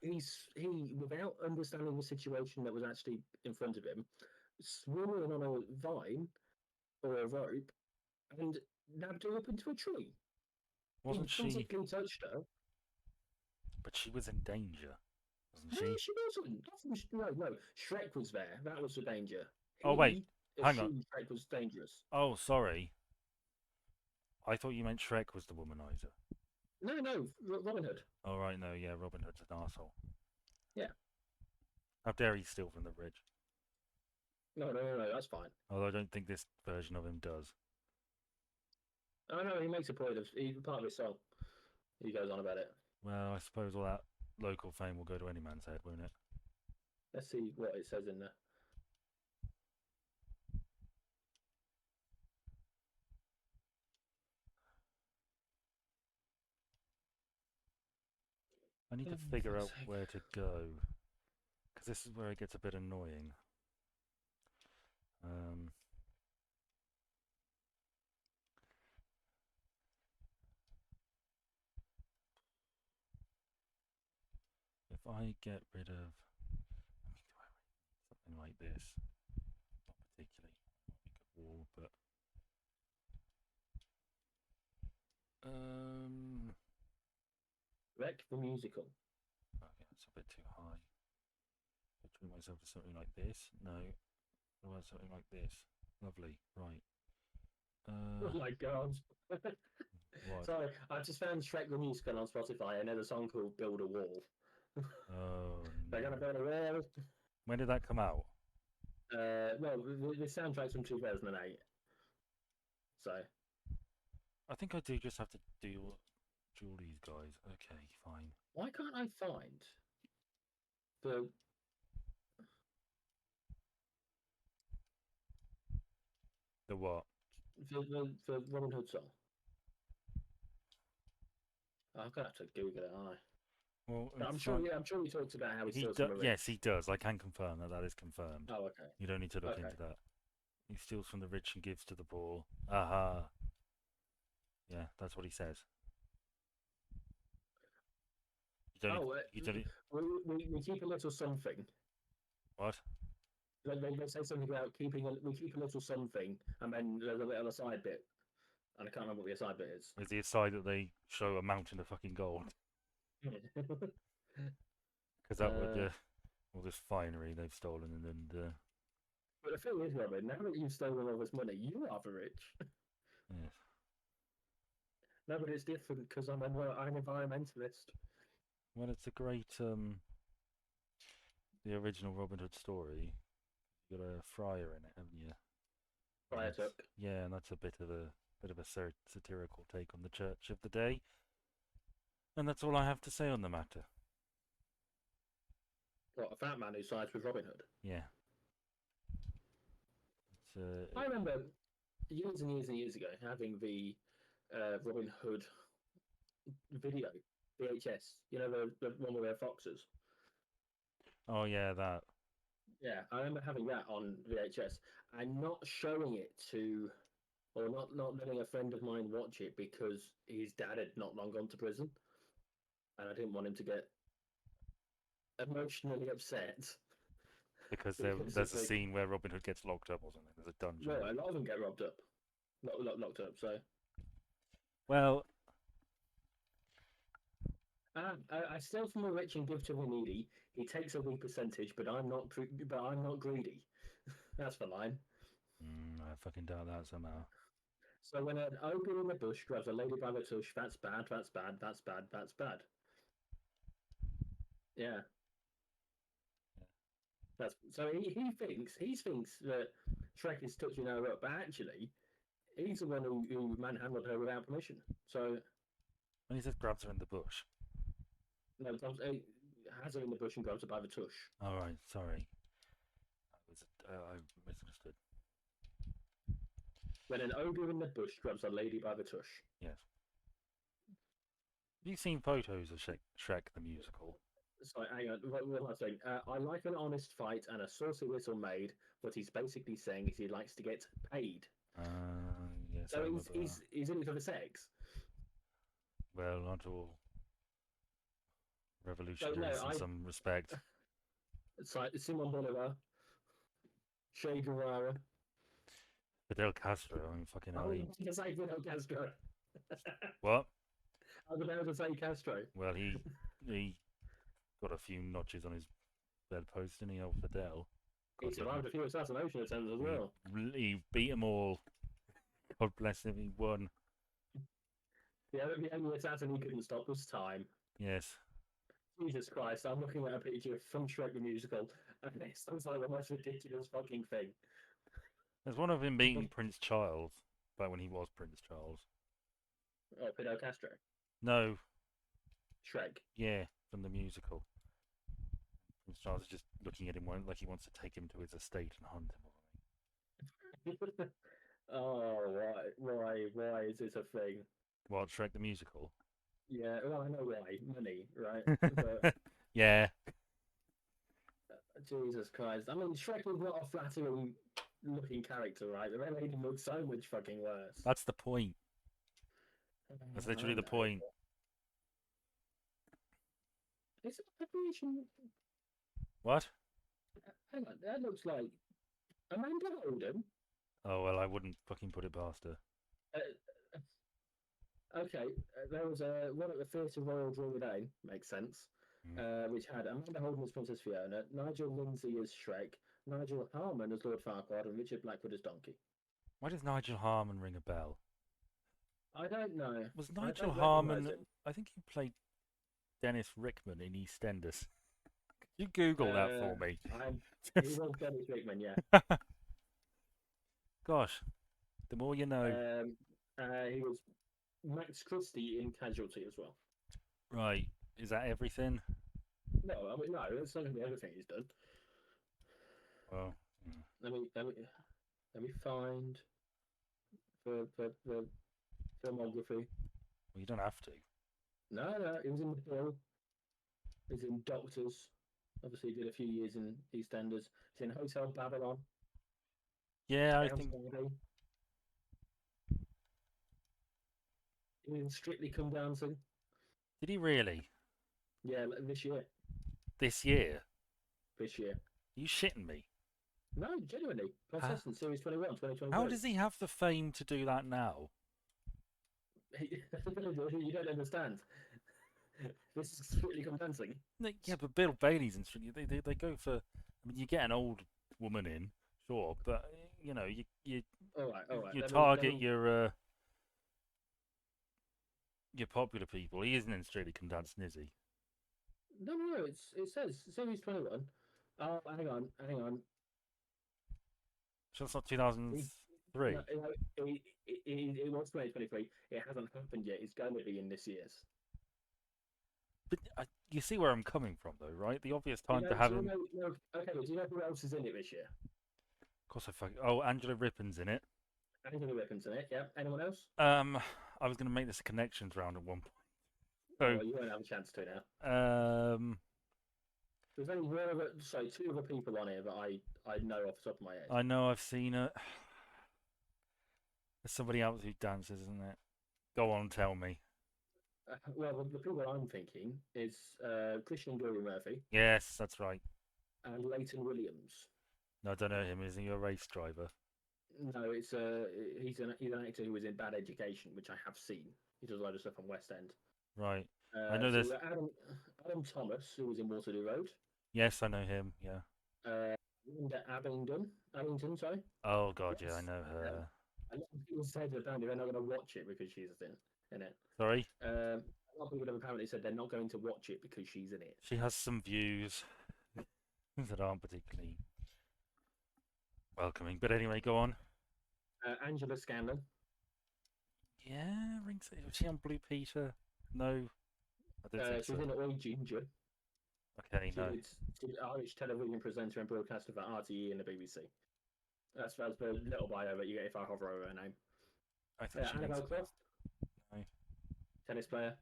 without understanding the situation that was actually in front of him, swung on a vine or a rope and nabbed her up into a tree. Wasn't he physically touched her? But she was in danger, wasn't No, she? she wasn't. No. Shrek was there. That was the danger. Oh, wait. Hang on. Shrek was dangerous. Oh, sorry. I thought you meant Shrek was the womanizer. No, Robin Hood. Oh, right, no, yeah, Robin Hood's an arsehole. Yeah. How dare he steal from the bridge? No, that's fine. Although I don't think this version of him does. Oh, no, he makes a point of part of his song. He goes on about it. Well, I suppose all that local fame will go to any man's head, won't it? Let's see what it says in there. I need to figure out where to go, because this is where it gets a bit annoying. If I get rid of, I mean, do I something like this? Not particularly. Make a wall, but Wreck the musical. okay, that's a bit too high. I treat myself to something like this. No, I want something like this. Lovely, right. Oh my god. What? Sorry, I just found Shrek the Musical on Spotify and there's a song called Build a Wall. Oh, They're gonna build a wall. when did that come out? Well, the soundtrack's from 2008. So. I think I do just have to do these guys. Okay, fine. Why can't I find the what? the Robin Hood song? I'm gonna have to Google it, aren't I? Well, I'm sure he talks about how he steals from the rich. Yes, he does. I can confirm that is confirmed. Oh, okay. You don't need to look into that. He steals from the rich and gives to the poor. Aha. Yeah, that's what he says. We keep a little something. What? They say something about we keep a little something, and then there's a little aside bit, and I can't remember what the aside bit is. Is the aside that they show a mountain of fucking gold? Because that would all this finery they've stolen and. But the thing is, Robin, now that you've stolen all this money, you are the rich. Yes. No, but it's different because I'm an environmentalist. Well, it's a great the original Robin Hood story. You got a friar in it, haven't you? Friar Tuck. Yeah, and that's a bit of a bit of a satirical take on the church of the day. And that's all I have to say on the matter. What, a fat man who sides with Robin Hood? Yeah. I remember years and years and years ago having the Robin Hood video, VHS. You know, the one with their foxes. Oh yeah, that. Yeah, I remember having that on VHS and not showing it to, or not letting a friend of mine watch it because his dad had not long gone to prison, and I didn't want him to get emotionally upset. Because Because there's it's a like, scene where Robin Hood gets locked up or something. There's a dungeon. well, a lot of them get robbed up, locked up. So Well, I steal from the rich and give to the needy. He takes a wee percentage, but I'm not greedy. That's the line. I fucking doubt that somehow. So when an ogre in the bush grabs a lady by the tush, that's bad, that's bad, that's bad, that's bad. Yeah. That's so he thinks that Shrek is touching her up, but actually he's the one who manhandled her without permission. So When he says grabs her in the bush. no, he has her in the bush and grabs her by the tush. All right, sorry. I misunderstood. When an ogre in the bush grabs a lady by the tush. Yes. Have you seen photos of Shrek the musical? Sorry, hang on. One last thing. I like an honest fight and a saucy whistle made. What he's basically saying is he likes to get paid. Yes. So he's in it for the sex. Well, not all revolutionaries in some respect. It's like Simon Bolivar, Che Guevara. Fidel Castro, I mean, fucking hell. I was going to say Fidel Castro. What? I was about to say Castro. Well, he got a few notches on his bedpost, didn't he, old Fidel? He survived a few assassination attempts as well. He beat them all. God bless him, he won. The only assassin he couldn't stop was time. Yes. Jesus Christ, I'm looking at a picture from Shrek the Musical, and it sounds like the most ridiculous fucking thing. There's one of him being Prince Charles, back when he was Prince Charles. Oh, Fidel Castro? No. Shrek? Yeah, from the musical. Prince Charles is just looking at him like he wants to take him to his estate and hunt him. Oh, why is this a thing? What, Shrek the musical? Yeah, well, I know why. Money, right? But, yeah. Jesus Christ. I mean, Shrek was not a flattering looking character, right? They made him look so much fucking worse. That's the point. That's literally the point. Is it preparation? What? Hang on, that looks like Amanda Holden. Oh, well, I wouldn't fucking put it past her. Okay, there was one at the Theatre Royal Drury Lane, makes sense, which had Amanda Holden as Princess Fiona, Nigel Lindsay as Shrek, Nigel Harmon as Lord Farquaad, and Richard Blackwood as Donkey. Why does Nigel Harmon ring a bell? I don't know. Was Nigel Harmon... I think he played Dennis Rickman in EastEnders. You Google that for me. He was Dennis Rickman, yeah. Gosh, the more you know. He was Max Christie in Casualty as well. Right. Is that everything? No, I mean, no, that's not going to be everything he's done. Well, let me find the filmography. Well, you don't have to. No, he was in The Bill. He was in Doctors. Obviously, he did a few years in EastEnders. He's in Hotel Babylon. Yeah, I think. He was in Strictly Come Dancing. Did he really? Yeah, this year. This year? This year. Are you shitting me? No, genuinely. Contestant Series 21, 2022. How does he have the fame to do that now? You don't understand. This is Strictly Come Dancing. Yeah, but Bill Bailey's in Strictly. They go for. I mean, you get an old woman in, sure, but you know, you all right. You target your popular people. He isn't in Strictly Come Dancing, is he? No. It says Series 21. Hang on. So it's not 2000. 3. It was 2023. It hasn't happened yet. It's going to be in this year's. But you see where I'm coming from, though, right? The obvious Do you time know? to have Do you him. know? No, okay, but do you know who else is in it this year? Of course, I fucking. Oh, Angela Rippon's in it. Angela Weapons in it. Yeah. Anyone else? Um, I was going to make this a connections round at one point. Oh, So, well, you won't have a chance to now. um, There's only one other, sorry, two other people on here that I know off the top of my head. I know I've seen it. There's somebody else who dances, isn't it? Go on, tell me. Well, the people I'm thinking is Christian Dory Murphy Yes, that's right. and Leighton Williams. No, I don't know him. Isn't he a race driver? No, it's he's an actor who was in Bad Education, which I have seen. He does a lot of stuff on West End. Right. I know So this. Adam Thomas, who was in Waterloo Road. Yes, I know him. Yeah. Linda Abingdon, sorry. Oh God, yeah, I Yes. know her. A lot of people said that apparently they're not going to watch it because she's in it. Sorry. A lot of people have apparently said they're not going to watch it because she's in it. She has some views that aren't particularly welcoming. But anyway, go on. Angela Scanlon. Yeah, rings. Was she on Blue Peter? No, I don't think She's so. in Oi Ginger. Okay, no. She's an Irish television presenter and broadcaster for RTE and the BBC. That's the little bio that you get if I hover over her name. I think she Annabelle rings a bell. Croft, No. tennis player.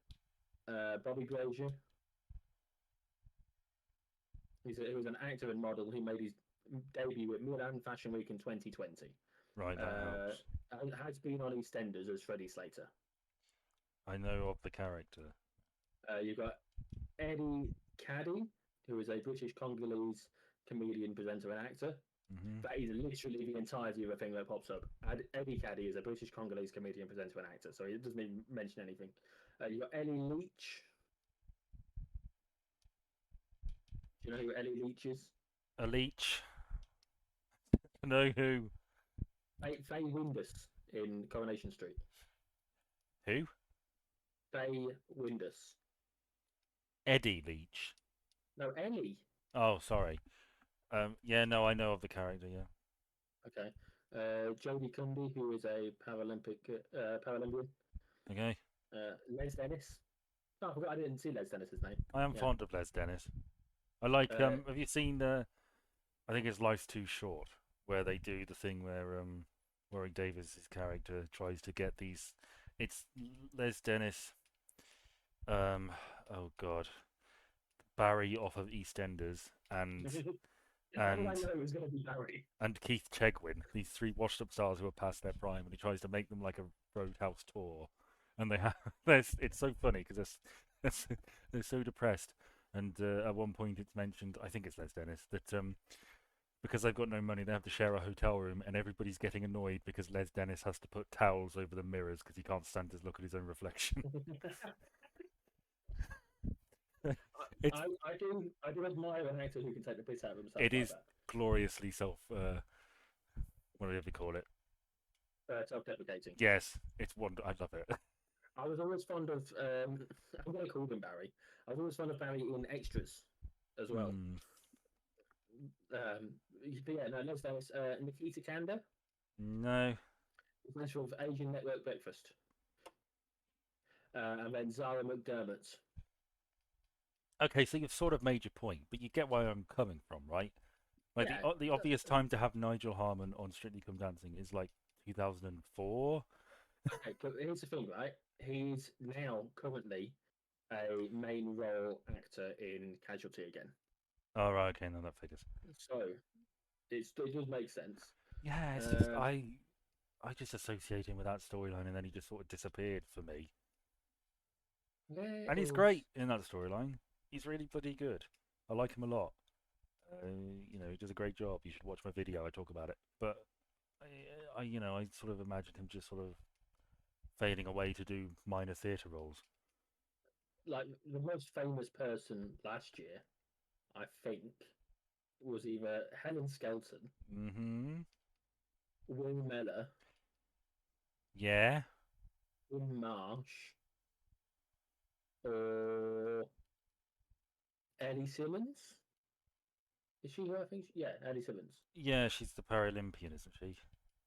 Bobby Glazier. He was an actor and model who made his debut at Milan Fashion Week in 2020. Right, that helps. Has been on EastEnders as Freddie Slater. I know of the character. You've got Eddie Caddy, who is a British Congolese comedian, presenter, and actor. Mm-hmm. That is literally the entirety of a thing that pops up. Eddie Caddy is a British Congolese comedian, presenter, and actor, so it doesn't even mention anything. You've got Ellie Leach. Do you know who Ellie Leach is? A leech. Know who? Faye Windus in Coronation Street. Who? Faye Windus. Eddie Leach. No, Ellie. Oh, sorry. Yeah, no, I know of the character. Yeah. Okay. Jodie Cundy, who is a Paralympian. Okay. Les Dennis. Oh, I forgot I didn't see Les Dennis's name. I am fond of Les Dennis. I like. Have you seen? I think it's Life's Too Short, where they do the thing where Warwick Davis' character tries to get these. It's Les Dennis. Oh God, Barry off of EastEnders and How did I know it was going to be Barry? and Keith Chegwin, these three washed-up stars who are past their prime, and he tries to make them like a Roadhouse tour, and they have. It's so funny because they're so depressed, and at one point it's mentioned, I think it's Les Dennis, that because they've got no money, they have to share a hotel room, and everybody's getting annoyed because Les Dennis has to put towels over the mirrors because he can't stand to look at his own reflection. I do admire an actor who can take the piss out of himself. It like is that. gloriously whatever you call it. Self-deprecating. Yes, it's wonderful. I love it. I was always fond of. I'm going to call him Barry. I was always fond of Barry in Extras, as well. But yeah, no, let's Dennis. Nikita Kanda. No. That's from Asian Network Breakfast. And then Zara McDermott. Okay, so you've sort of made your point, but you get where I'm coming from, right? Like Yeah, the obvious time to have Nigel Harmon on Strictly Come Dancing is like 2004. Okay, but here's the thing, right? He's now currently a main role actor in Casualty again. Oh right, okay, no, that figures. So it does make sense. Yeah, it's just I just associate him with that storyline, and then he just sort of disappeared for me. And he's great in that storyline. He's really bloody good. I like him a lot. He does a great job. You should watch my video. I talk about it. But I sort of imagined him just sort of fading away to do minor theatre roles. Like the most famous person last year, I think, was either Helen Skelton, Mm-hmm. Will Mellor, Yeah. Win Marsh, or Ellie Simmons. Is she who I think? Yeah, Ellie Simmons. Yeah, she's the Paralympian, isn't she?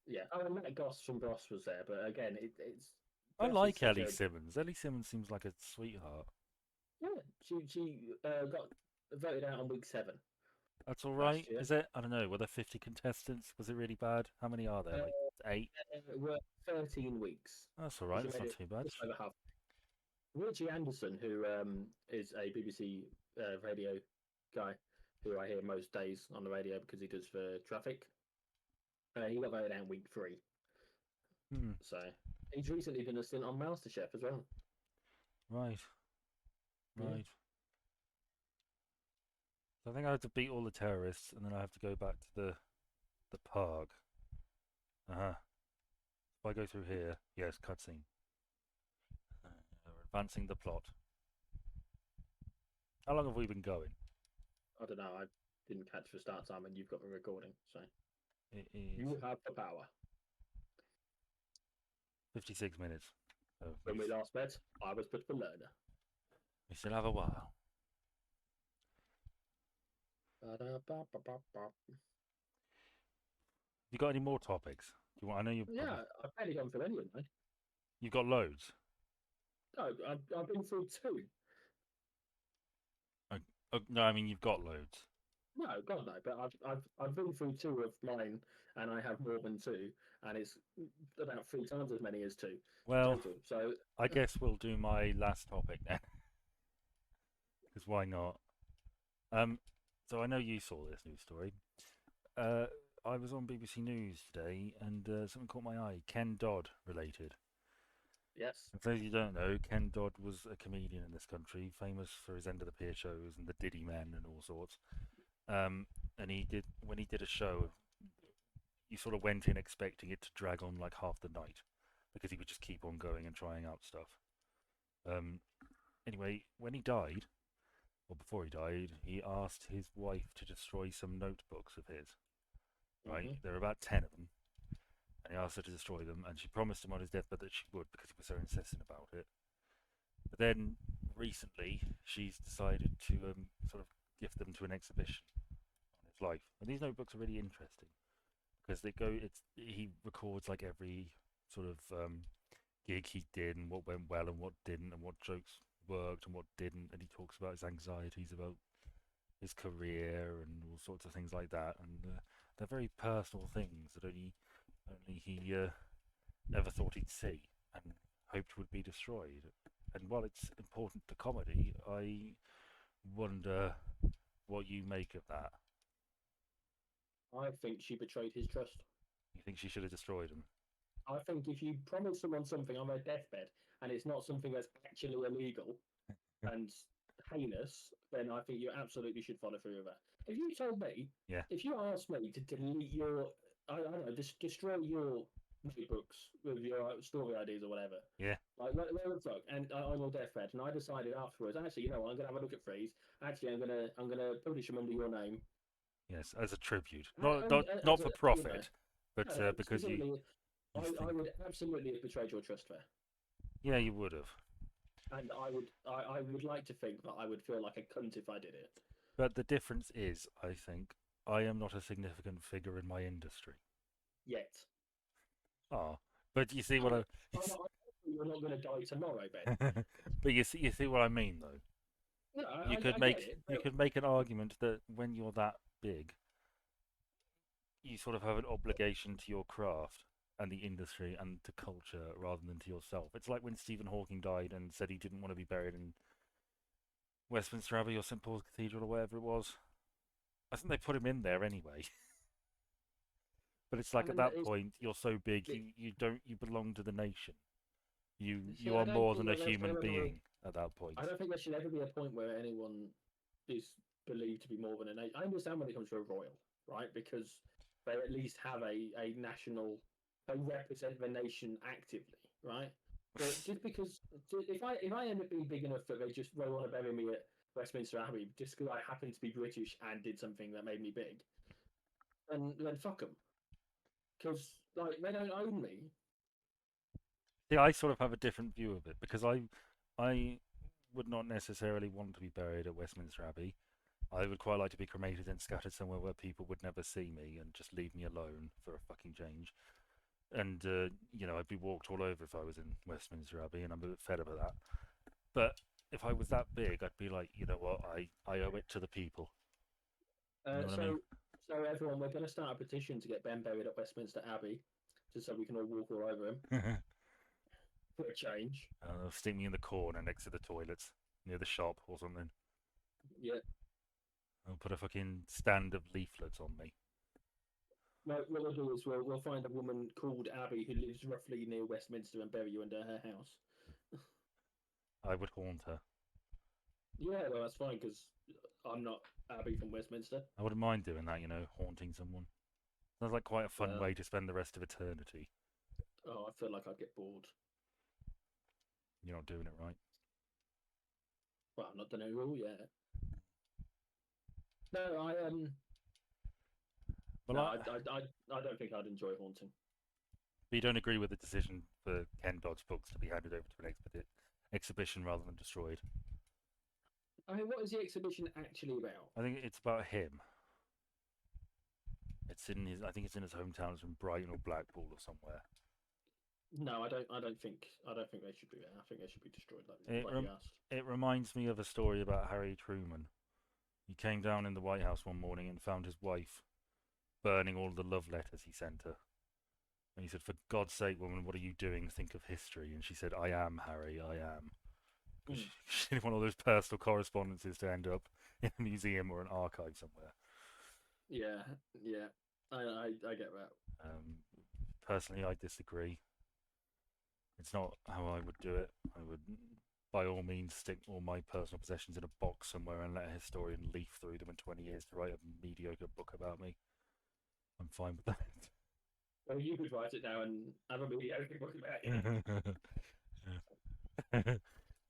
Yeah, I met Goss from Goss was there, but again, it's I Goss is like such Ellie a Simmons. Ellie Simmons seems like a sweetheart. yeah. She got voted out on week 7 That's all right, last year. is it? I don't know. Were there 50 contestants? Was it really bad? How many are there? Uh, Like 8? were 13 weeks. That's all So right. she That's made not it too bad. just over half. Richie Anderson, who is a BBC radio guy, who I hear most days on the radio because he does for traffic. He got voted out in week 3. Hmm. So he's recently done a stint on MasterChef as well. Right. Yeah. Right. So I think I have to beat all the terrorists, and then I have to go back to the park. Uh-huh. If I go through here, yes, cutscene. We're advancing the plot. How long have we been going? I don't know. I didn't catch the start time, and you've got the recording, so It is you have the power. 56 minutes. So When we last met, I was but the learner. we still have a while. Ba-da-ba-ba-ba-ba. You got any more topics? You want? I know you probably Yeah, I've barely gone through any of them. you've got loads. No, I've been through 2. No, I mean you've got loads. No, God no. But I've been through 2 of mine, and I have more than 2, and it's about 3 times as many as 2 Well, total. So I guess we'll do my last topic then, because why not? Um, so I know you saw this news story. Uh, I was on BBC News today, and something caught my eye. Ken Dodd related. yes, And for those you don't know, Ken Dodd was a comedian in this country, famous for his end of the pier shows and the Diddy Men and all sorts. And when he did a show, you sort of went in expecting it to drag on like half the night because he would just keep on going and trying out stuff. Um, anyway, when he died, or before he died, he asked his wife to destroy some notebooks of his. Right, hmm there were about 10 of them, and he asked her to destroy them, and she promised him on his deathbed that she would because he was so insistent about it. But then recently, she's decided to sort of gift them to an exhibition on his life, and these notebooks are really interesting because they go. He records like every sort of gig he did and what went well and what didn't, and what jokes worked and what didn't, and he talks about his anxieties about his career and all sorts of things like that, and they're very personal things that only he never thought he'd see and hoped would be destroyed. And while it's important to comedy, I wonder what you make of that. I think she betrayed his trust. You think she should have destroyed him? I think if you promise someone something on their deathbed and it's not something that's actually illegal and heinous, then I think you absolutely should follow through with that. If you told me, Yeah. if you asked me to delete your, I don't know, just destroy your notebooks with your story ideas or whatever, Yeah. like where the fuck, and on your deathbed, and I decided afterwards, actually, you know what, I'm gonna have a look at these. Actually, I'm gonna publish them under your name, Yes, as a tribute, and, not as a, for you know, profit, but because you absolutely, you I think. would absolutely have betrayed your trust there. Yeah, you would have. And I would like to think that I would feel like a cunt if I did it. But the difference is, I think, I am not a significant figure in my industry. Yet. Ah, but you see I'm what not, I'm not, you're not going to die tomorrow, Ben. but you see what I mean, though. No, You could I get make it. you could make an argument that when you're that big, you sort of have an obligation to your craft and the industry and to culture rather than to yourself. It's like when Stephen Hawking died and said he didn't want to be buried in Westminster Abbey or St Paul's Cathedral or whatever it was. I think they put him in there anyway. But it's I like at mean, that point you're so big it, you belong to the nation. see, You I are don't more think than a that there should human ever be. being at that point. I don't think there should ever be a point where anyone is believed to be more than a nation. I understand when it comes to a royal, right? Because they at least have a national, they represent the nation actively, right? But just because if I end up being big enough that they want to bury me at Westminster Abbey just because I happen to be British and did something that made me big, then fuck them, because like they don't own me. See, I sort of have a different view of it because I would not necessarily want to be buried at Westminster Abbey. I would quite like to be cremated and scattered somewhere where people would never see me and just leave me alone for a fucking change. and I'd be walked all over if I was in Westminster Abbey, and I'm a bit fed up of that. But if I was that big, I'd be like, you know what, I owe it to the people. You know what I mean? So everyone, we're going to start a petition to get Ben buried at Westminster Abbey, just so we can all walk all over him for a change. Stick me in the corner next to the toilets near the shop or something. Yeah. I'll put a fucking stand of leaflets on me. What we'll do is we'll find a woman called Abby who lives roughly near Westminster and bury you under her house. I would haunt her. Yeah, well, that's fine because I'm not Abby from Westminster. I wouldn't mind doing that, haunting someone. Sounds like quite a fun way to spend the rest of eternity. Oh, I feel like I'd get bored. You're not doing it right. Well, I'm not done it all yet. No, Well, no, I don't think I'd enjoy haunting. But you don't agree with the decision for Ken Dodd's books to be handed over to an exhibition rather than destroyed? I mean, what is the exhibition actually about? I think it's about him. It's in his. I think it's in his hometown. It's in Brighton or Blackpool or somewhere. No, I don't think they should be there. I think they should be destroyed. Like you asked. It reminds me of a story about Harry Truman. He came down in the White House one morning and found his wife burning all the love letters he sent her. And he said, "For God's sake, woman, what are you doing? Think of history." And she said, "I am, Harry, I am." She didn't want all those personal correspondences to end up in a museum or an archive somewhere. Yeah, I get that. Personally, I disagree. It's not how I would do it. I would, by all means, stick all my personal possessions in a box somewhere and let a historian leaf through them in 20 years to write a mediocre book about me. I'm fine with that. Well, you could write it now and have a mediocre book about it.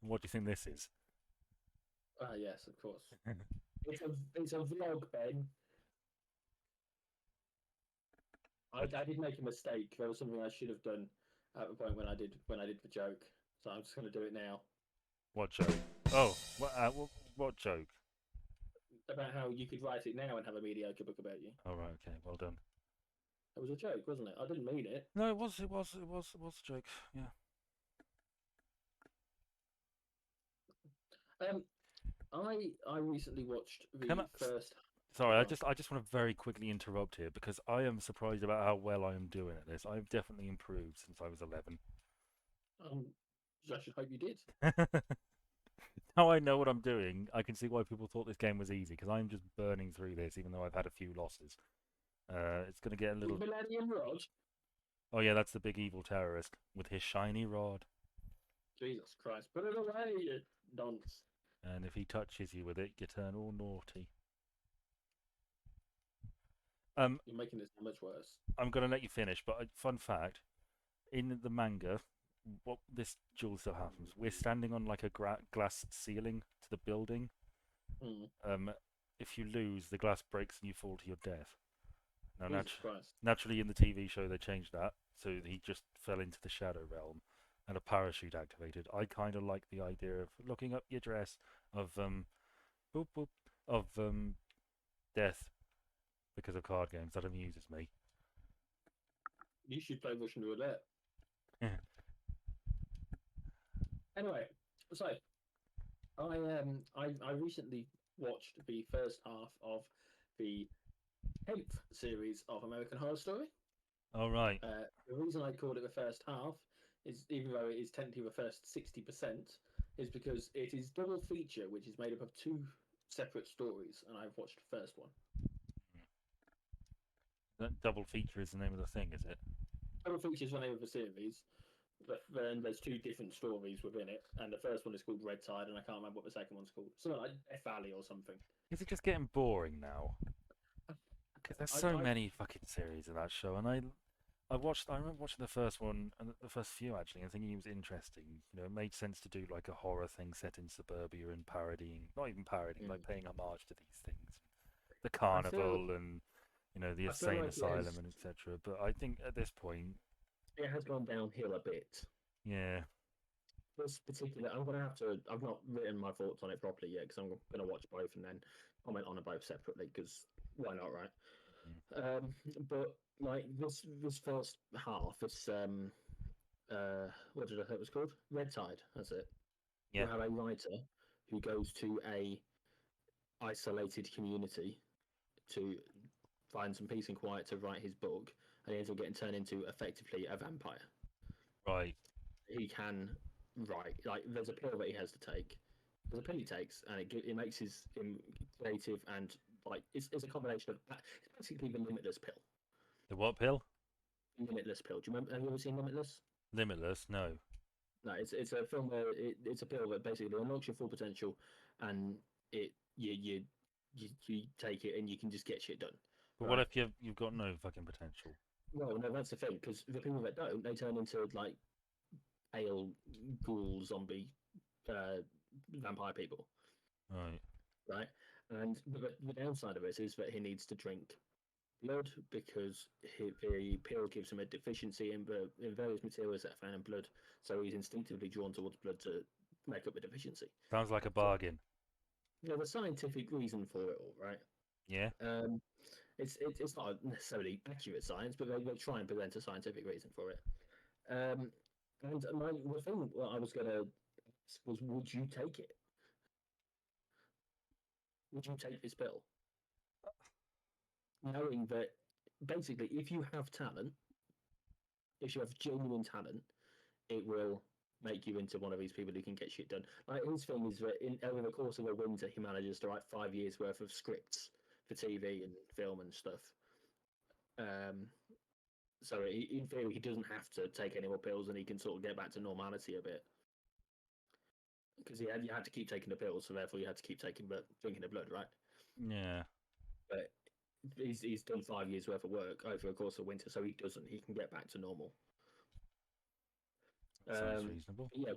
What do you think this is? Yes, of course. It's a vlog, Ben. I did make a mistake. There was something I should have done at the point when I did the joke. So I'm just going to do it now. What joke? Oh, what joke? About how you could write it now and have a mediocre book about you. Oh right, okay, well done. It was a joke, wasn't it? I didn't mean it. No, it was a joke. Yeah. I recently watched the first. Sorry, I just want to very quickly interrupt here because I am surprised about how well I am doing at this. I've definitely improved since I was 11. I should hope you did. Now I know what I'm doing, I can see why people thought this game was easy because I'm just burning through this, even though I've had a few losses. It's going to get a little. Millennium Rod. Oh yeah, that's the big evil terrorist with his shiny rod. Jesus Christ! Put it away, you nonce. And if he touches you with it, you turn all naughty. You're making this much worse. I'm going to let you finish, but fun fact: in the manga, what this duel stuff happens. We're standing on like a glass ceiling to the building. If you lose, the glass breaks and you fall to your death. Now, naturally, in the TV show, they changed that, so he just fell into the shadow realm, and a parachute activated. I kind of like the idea of looking up your dress, of boop boop, of death, because of card games. That amuses me. You should play Russian roulette. Anyway, so I recently watched the first half of the 10th series of American Horror Story. All right. The reason I called it the first half is, even though it is technically the first 60%, is because it is double feature, which is made up of two separate stories, and I've watched the first one. That double feature is the name of the thing, is it? Double feature is the name of the series. But then there's two different stories within it, and the first one is called Red Tide, and I can't remember what the second one's called. Something like F Valley or something. Is it just getting boring now? Because there's so many fucking series of that show, and I remember watching the first one and the first few actually, and thinking it was interesting. It made sense to do like a horror thing set in suburbia and not even parodying, like paying homage to these things, the carnival and the insane asylum and etc. But I think at this point, it has gone downhill a bit. Yeah. This particular, I've not written my thoughts on it properly yet because I'm going to watch both and then comment on them both separately because why not, right? But like this first half, this what did I think it was called? Red Tide. That's it. You Yeah, have a writer who goes to a isolated community to find some peace and quiet to write his book, and he ends up getting turned into effectively a vampire. right. He can write like there's a pill that he has to take. There's a pill he takes, and it makes him creative and like it's a combination of it's basically the Limitless pill. The what pill? Limitless pill. Do you remember? Have you ever seen Limitless? Limitless? No. No, it's a film where it's a pill that basically unlocks your full potential, and it you take it and you can just get shit done, But what right? if you've got no fucking potential? Well, no, that's the thing because the people that don't, they turn into like pale ghoul zombie uh, vampire people, Right. right? And the downside of it is that he needs to drink blood because the pill gives him a deficiency in various materials that are found in blood, so he's instinctively drawn towards blood to make up the deficiency. Sounds like a So, bargain. there's a scientific reason for it all, right? Yeah. Um, it's not necessarily accurate science, but they try and present a scientific reason for it. Um, and the thing that I was going to ask was, would you take it? Would you take this pill, knowing that basically, if you have talent, if you have genuine talent, it will make you into one of these people who can get shit done. Like his thing is that over the course of a winter, he manages to write 5 years worth of scripts for TV and film and stuff. Um, so in theory, he doesn't have to take any more pills, and he can sort of get back to normality a bit. Because you had to keep taking the pills, so therefore you had to keep drinking the blood, right? Yeah. But he's done 5 years worth of work over the course of winter, so he doesn't. He can get back to normal. Sounds reasonable. Yeah,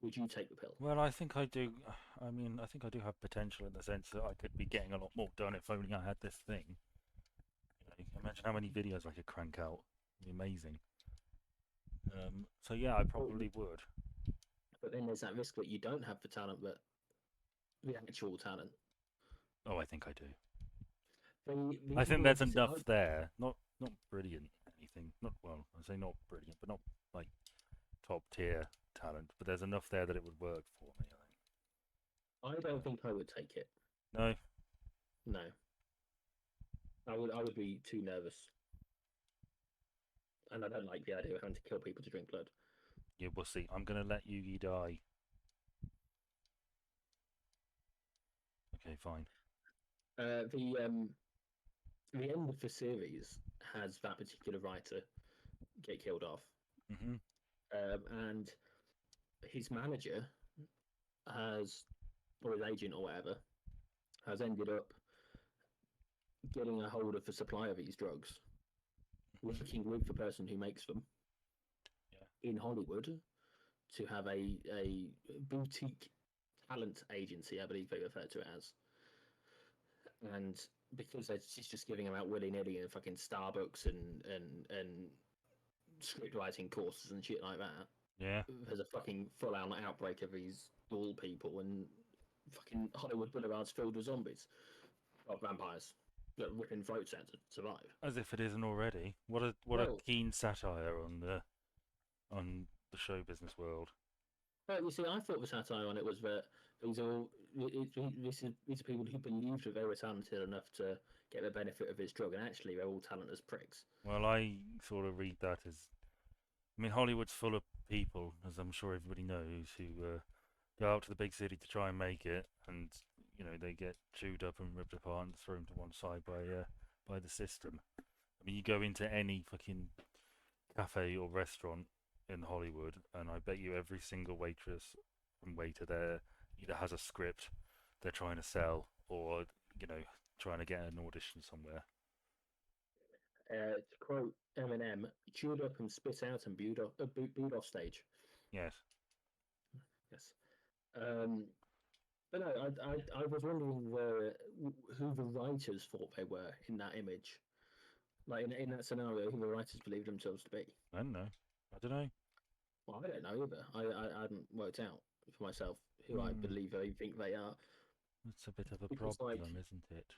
would you take the pill? Well, I think I do. I mean, I think I do have potential in the sense that I could be getting a lot more done if only I had this thing. You can imagine how many videos I could crank out. It'd be amazing. So yeah, I probably would. But then there's that risk that you don't have the talent, but the actual talent. Oh, I think I do. The I think well, there's enough there. Not brilliant anything. Not well. I say not brilliant, but not like top tier talent. But there's enough there that it would work for me. I don't think I would take it. No. No, I would be too nervous, and I don't like the idea of having to kill people to drink blood. Yeah, we'll see. I'm gonna let Yugi die. Okay, fine. The end of the series has that particular writer get killed off, Mhm. and his manager has, or his agent or whatever, has ended up getting a hold of the supply of these drugs, working with the person who makes them Yeah. in Hollywood to have a boutique talent agency, I believe they refer to it as. And because she's just giving them out willy nilly in fucking Starbucks and script writing courses and shit like that, Yeah. there's a fucking full on outbreak of these ghoul people, and fucking Hollywood Boulevard's filled with zombies, or vampires that ripping throats out to survive. As if it isn't already. What a Well, keen satire on the show business world. well, you see, I thought the satire on it was that these are all these are people who believed that they were talented enough to get the benefit of this drug, and actually they're all talentless pricks. Well, I sort of read that as, I mean, Hollywood's full of people, as I'm sure everybody knows, who go out to the big city to try and make it, and they get chewed up and ripped apart and thrown to one side by the system. I mean, you go into any fucking cafe or restaurant in Hollywood, and I bet you every single waitress and waiter there either has a script they're trying to sell, or trying to get an audition somewhere. To quote Eminem, chewed up and spit out and booed off stage. Yes. Yes. Um, but no, I was wondering who the writers thought they were in that image. Like in that scenario, who the writers believed themselves to be. I don't know. I don't know. Well, I don't know either. I hadn't worked out for myself who I Hmm. believe they think they are. That's a bit of a Because, like, problem, isn't it?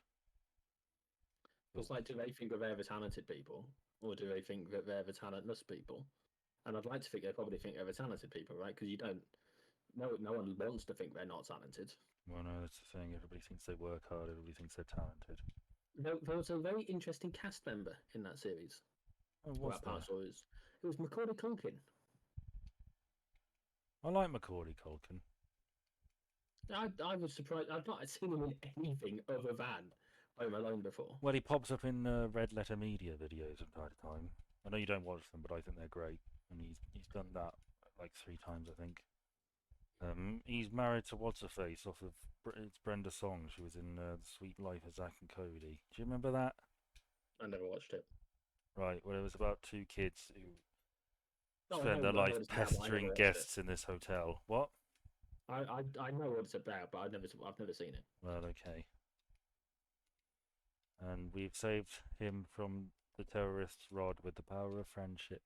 It's like, do they think that they're the talented people, or do they think that they're the talentless people? And I'd like to think they probably think they're the talented people, right? Because you don't. No one wants to think they're not talented. Well, no, that's the thing. Everybody thinks they work hard. Everybody thinks they're talented. There was a very interesting cast member in that series. Oh, was Well, there? it was Macaulay Culkin. I like Macaulay Culkin. I was surprised. I've not seen him in anything other than Home Alone before. Well, he pops up in Red Letter Media videos from time to time. I know you don't watch them, but I think they're great, and he's done that like 3 times, I think. He's married to what's her face off of it's Brenda Song. She was in The Sweet Life of Zack and Cody. Do you remember that? I never watched it. Right. Well, it was about 2 kids who No, spend their life what it's about, but I never pestering watched guests in this hotel. What? I know what it's about, but I've never seen it. Well, okay. And we've saved him from the terrorists' rod with the power of friendship.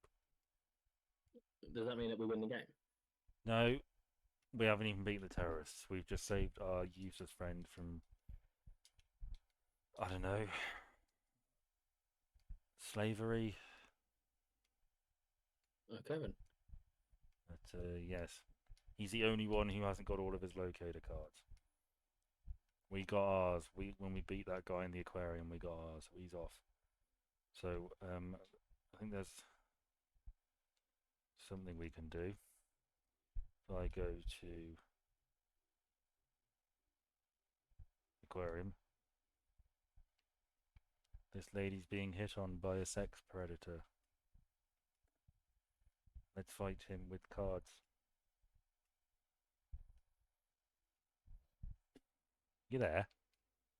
Does that mean that we win the game? No, we haven't even beat the terrorists. We've just saved our useless friend from, I don't know, slavery. Okay then. But yes, he's the only one who hasn't got all of his locator cards. We got ours. When we beat that guy in the aquarium, we got ours. So he's off. So I think there's something we can do. If I go to aquarium, this lady's being hit on by a sex predator. Let's fight him with cards. You there?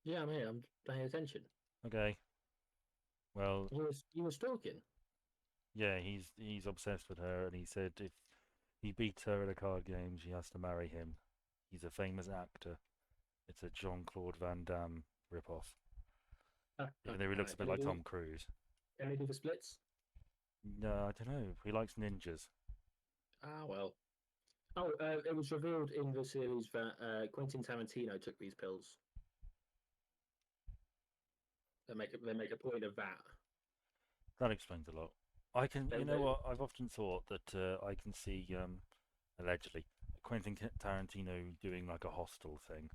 Yeah, I'm here. I'm paying attention. Okay. Well, You were stalking. yeah, he's obsessed with her, and he said if he beats her at a card game, she has to marry him. He's a famous actor. It's a Jean-Claude Van Damme ripoff. Even though he looks a bit like Tom Cruise. Can we do the splits? No, I don't know. He likes ninjas. Ah, well. Oh, it was revealed in the series that Quentin Tarantino took these pills. They make a point of that. That explains a lot. I can, you know what? I've often thought that I can see, allegedly, Quentin Tarantino doing like a hostel thing.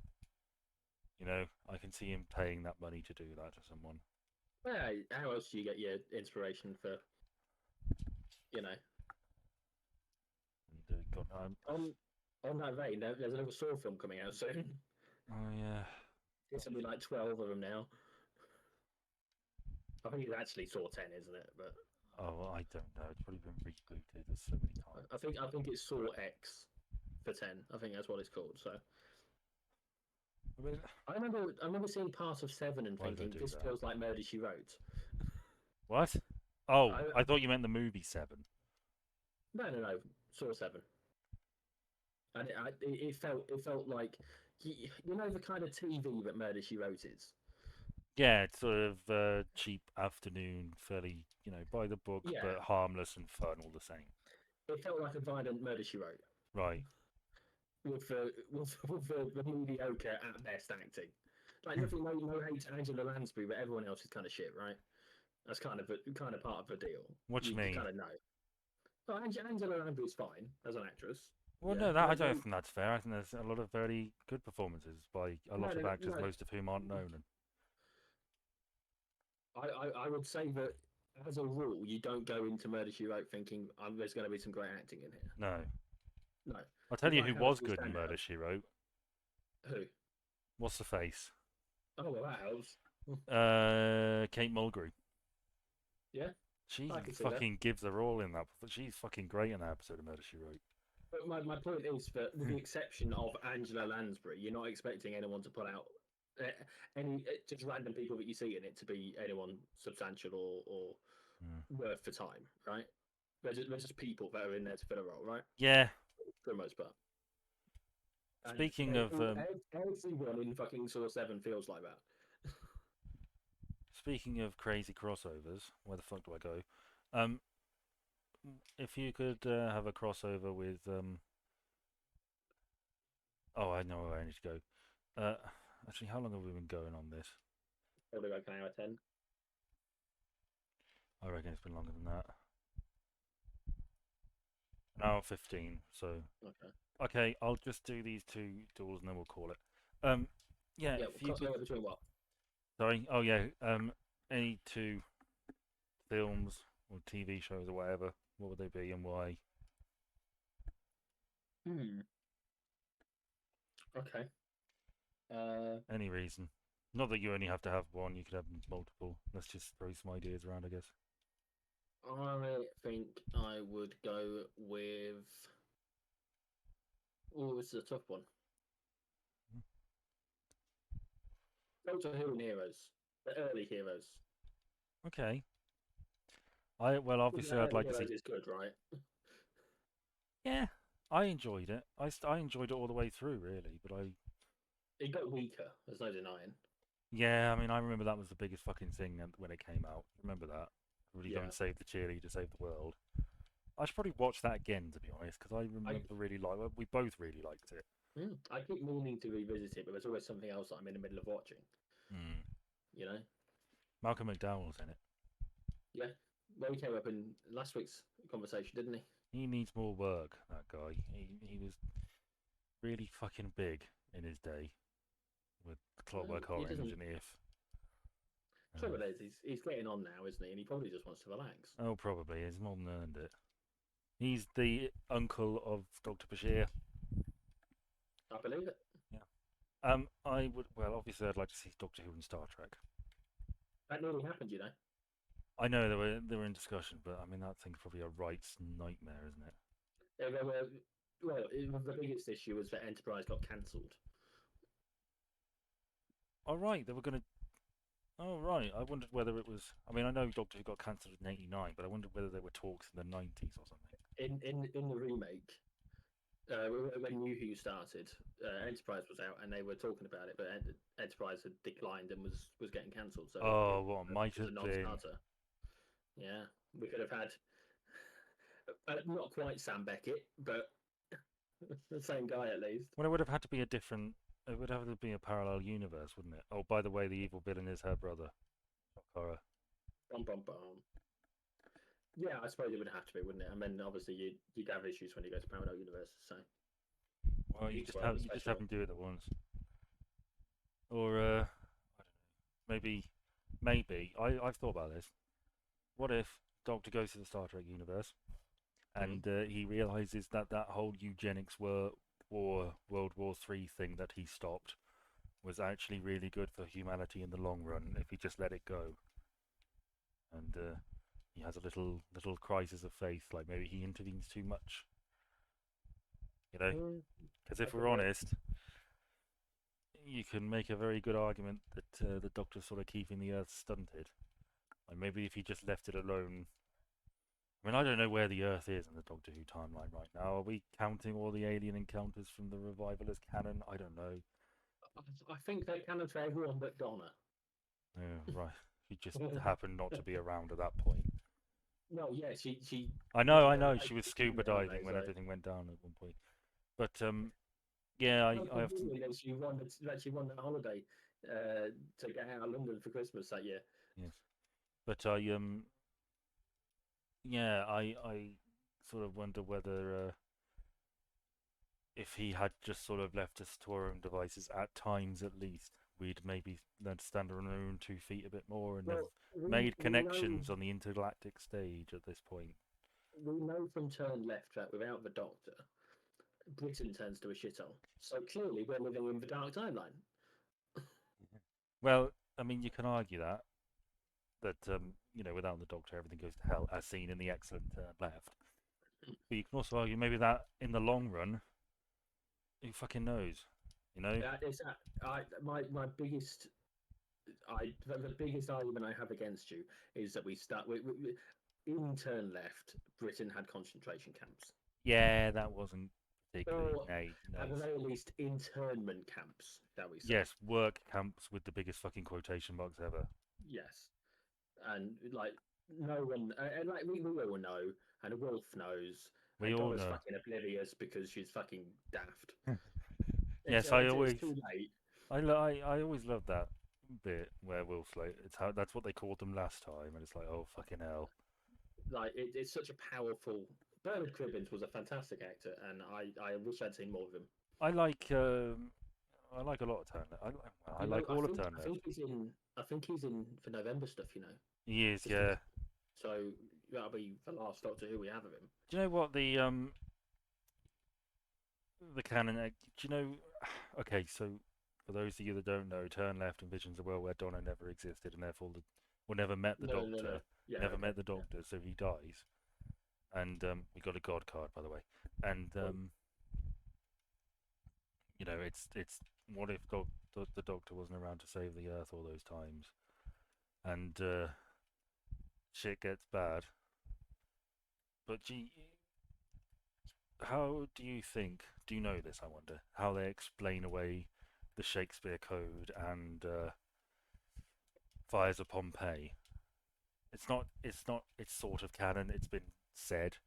You know, I can see him paying that money to do that to someone. Well, how else do you get your inspiration for, you know? And, God, on that vein, there's another Saw film coming out soon. oh yeah. There's something like 12 of them now. I think it's actually Saw 10, isn't it? But Oh, I don't know. It's probably been rebooted so many times. I think it's Saw X for 10. I think that's what it's called. So I mean, I remember seeing part of 7 and Why did I thinking do this that? feels like Murder She Wrote. what? Oh, I thought you meant the movie 7. No, Saw 7. And it felt like you know the kind of TV that Murder She Wrote is. Yeah, it's sort of cheap afternoon, fairly, by the book, Yeah. but harmless and fun all the same. It felt like a violent Murder She Wrote. Right. With the mediocre at best acting. Like nothing, no hate to Angela Lansbury, but everyone else is kind of shit, right? That's kind of part of the deal. What do you mean? You kind of know. Well, Angela Lansbury's fine as an actress. Well, Yeah. no, I don't think that's fair. I think there's a lot of very good performances by a lot of actors, most of whom aren't known. I would say that as a rule, you don't go into Murder She Wrote thinking there's going to be some great acting in here. No. No. I'll tell you who was good in Murder She Wrote. Who? What's the face? Oh, well, that helps. Kate Mulgrew. Yeah. She fucking gives her all in that. She's fucking great in that episode of Murder She Wrote. But my point is that with the exception of Angela Lansbury, you're not expecting anyone to put out any just random people that you see in it to be anyone substantial or worth the time, right? They're just people that are in there to fill a role, right? Yeah. For the most part. Speaking of everyone in fucking Saw 7 feels like that. Speaking of crazy crossovers, where the fuck do I go? If you could have a crossover with oh, I know where I need to go. Actually, how long have we been going on this? Probably like an hour 10. I reckon it's been longer than that. An hour 15. So Okay. okay, I'll just do these two duels and then we'll call it. Yeah, Yeah, if you cross could. over between what? Sorry. Oh yeah. Any two films or TV shows or whatever. What would they be and why? Hmm. Okay. Uh, Any reason. Not that you only have to have one. You could have multiple. Let's just throw some ideas around, I guess. I think I would go with. Oh, this is a tough one. Doctor Who and Heroes, the early Heroes. Okay. Obviously The I'd early like to see. Heroes is good, right? Yeah, I enjoyed it. I enjoyed it all the way through, really. But I It got weaker. There's no denying. yeah, I mean, I remember that was the biggest fucking thing when it came out. Remember that? Really go Yeah. and save the cheerleader, save the world. I should probably watch that again, to be honest, because I I remember really like. We both really liked it. I keep meaning to revisit it, but there's always something else that I'm in the middle of watching. Mm. You know? Malcolm McDowell's in it. Yeah. Well, he came up in last week's conversation, didn't he? He needs more work. That guy. He was really fucking big in his day with Clockwork He Orange doesn't. and If. Trouble is, he's getting on now, isn't he? And he probably just wants to relax. Oh, probably. He's more than earned it. He's the uncle of Dr. Bashir. I believe it. Yeah. I would. Well, obviously, I'd like to see Doctor Who and Star Trek. That nearly happened, you know. I know they were in discussion, but I mean that thing's probably a rights nightmare, isn't it? They were, the biggest issue was that Enterprise got cancelled. Oh right, they were gonna. Oh right, I wondered whether it was. I mean, I know Doctor Who got cancelled in '89, but I wondered whether there were talks in the '90s or something. In the remake, when New Who started, Enterprise was out and they were talking about it, but Enterprise had declined and was getting cancelled, so Oh, what might it was a have been. non-starter. Yeah, we could have had not quite Sam Beckett, but the same guy at least. Well, it would have had to be a different. It would have to be a parallel universe, wouldn't it? Oh, by the way, the evil villain is her brother. Shock horror. Bum, bum, bum. Yeah, I suppose it would have to be, wouldn't it? And then obviously you'd have issues when you go to parallel universes. So Well, each world is you just special. have them do it at once. Or I don't know. Maybe I've thought about this. What if Doctor goes to the Star Trek universe and he realizes that that whole eugenics World War Three thing that he stopped was actually really good for humanity in the long run if he just let it go, and he has a little crisis of faith, like maybe he intervenes too much, you know? Because if we're honest, you can make a very good argument that the Doctor's sort of keeping the Earth stunted. Like maybe if he just left it alone. I mean, I don't know where the Earth is in the Doctor Who timeline right now. Are we counting all the alien encounters from the revival as canon? I don't know. I think they can for everyone but Donna. Yeah, right. She just happened not to be around at that point. No, yeah, she I know. She was scuba anyway, diving when so. everything went down at one point. But yeah, No, I have to. completely. Then she won the holiday to get out of London for Christmas that year. Yes, but yeah, I sort of wonder whether if he had just sort of left us to our own devices at times at least, we'd maybe then stand on our own 2 feet a bit more and have Well, made connections on the intergalactic stage at this point. we know from Turn Left that without the Doctor, Britain turns to a shithole. So clearly, we're living in the dark timeline. Well, I mean, you can argue that without the Doctor, everything goes to hell, as seen in the excellent Left. But you can also argue maybe that in the long run, who fucking knows, you know? My biggest the biggest argument I have against you is that we start in Turn Left. Britain had concentration camps, Yeah, that wasn't particularly or at the nice. very least, internment camps, shall we say? Yes, work camps with the biggest fucking quotation marks ever. Yes, and like no one, and like we all know, and Wolf knows, We and all Donna's know. fucking oblivious because she's fucking daft. Yes, It's too late. I always loved that. bit where Will Slate. That's what they called them last time, and it's like, oh fucking hell. Like it's such a powerful. Bernard Cribbins was a fantastic actor, and I wish I'd seen more of him. I like I like a lot of Turn Left. I like all of Turn I Left. think he's in. I think he's in for November stuff. He is, Just yeah. so that'll be the last Doctor Who we have of him. Do you know what the canon? Do you know? Okay, so for those of you that don't know, Turn Left and Visions of World Where Donna never existed, and therefore never met the No, no, no. Doctor. Yeah, Never okay. met the Doctor, so he dies. And we got a God card, by the way. And you know, it's what if the Doctor wasn't around to save the Earth all those times, and shit gets bad. But how do you think? Do you know this? I wonder how they explain away the Shakespeare Code and Fires of Pompeii. It's not. It's not. It's sort of canon. It's been said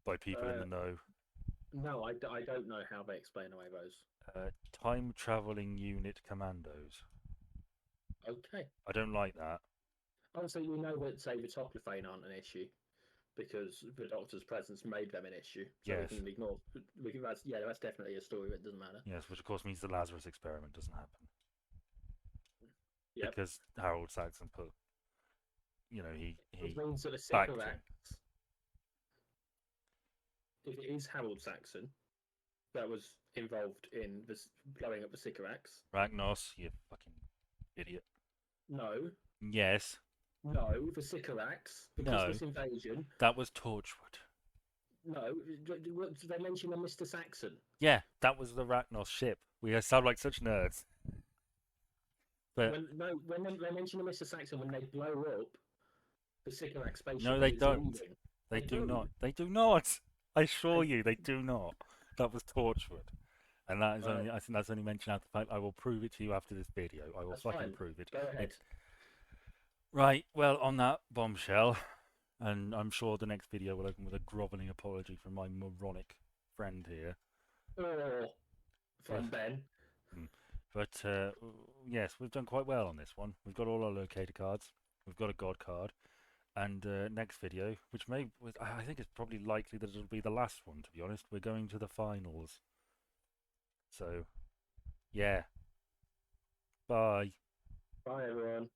by people in the Uh, know. no, I don't know how they explain away those. Time traveling unit commandos. Okay. I don't like that. Oh, so you know that say the Toclophane aren't an issue because the Doctor's presence made them an issue, so we Yes. can ignore. That's definitely a story that doesn't matter. Yes, which of course means the Lazarus experiment doesn't happen Yep. because Harold Saxon put, Which he means that the backed him. Sycorax, if it is Harold Saxon that was involved in this blowing up the Sycorax, Ragnos, you fucking idiot. no, Yes. no, the Sycorax, the No. Christmas invasion, That was Torchwood. no, did they mention a Mr. Saxon? Yeah, that was the Ragnos ship. We sound like such nerds. But When they mention a Mr. Saxon when they blow up the Sycorax spaceship, no, and they it's don't. leaving. They do not. They do not. I assure you, they do not. That was Torchwood. And that is Well, only, I think that's only mentioned after the fact. I will prove it to you after this video. I will that's fucking fine. prove it. Go ahead. Right, well, on that bombshell, and I'm sure the next video will open with a grovelling apology from my moronic friend here. Oh, from Ben. But yes, we've done quite well on this one. We've got all our locator cards. We've got a God card. And next video, I think it's probably likely that it'll be the last one, to be honest. We're going to the finals. So, yeah. Bye. Bye, everyone.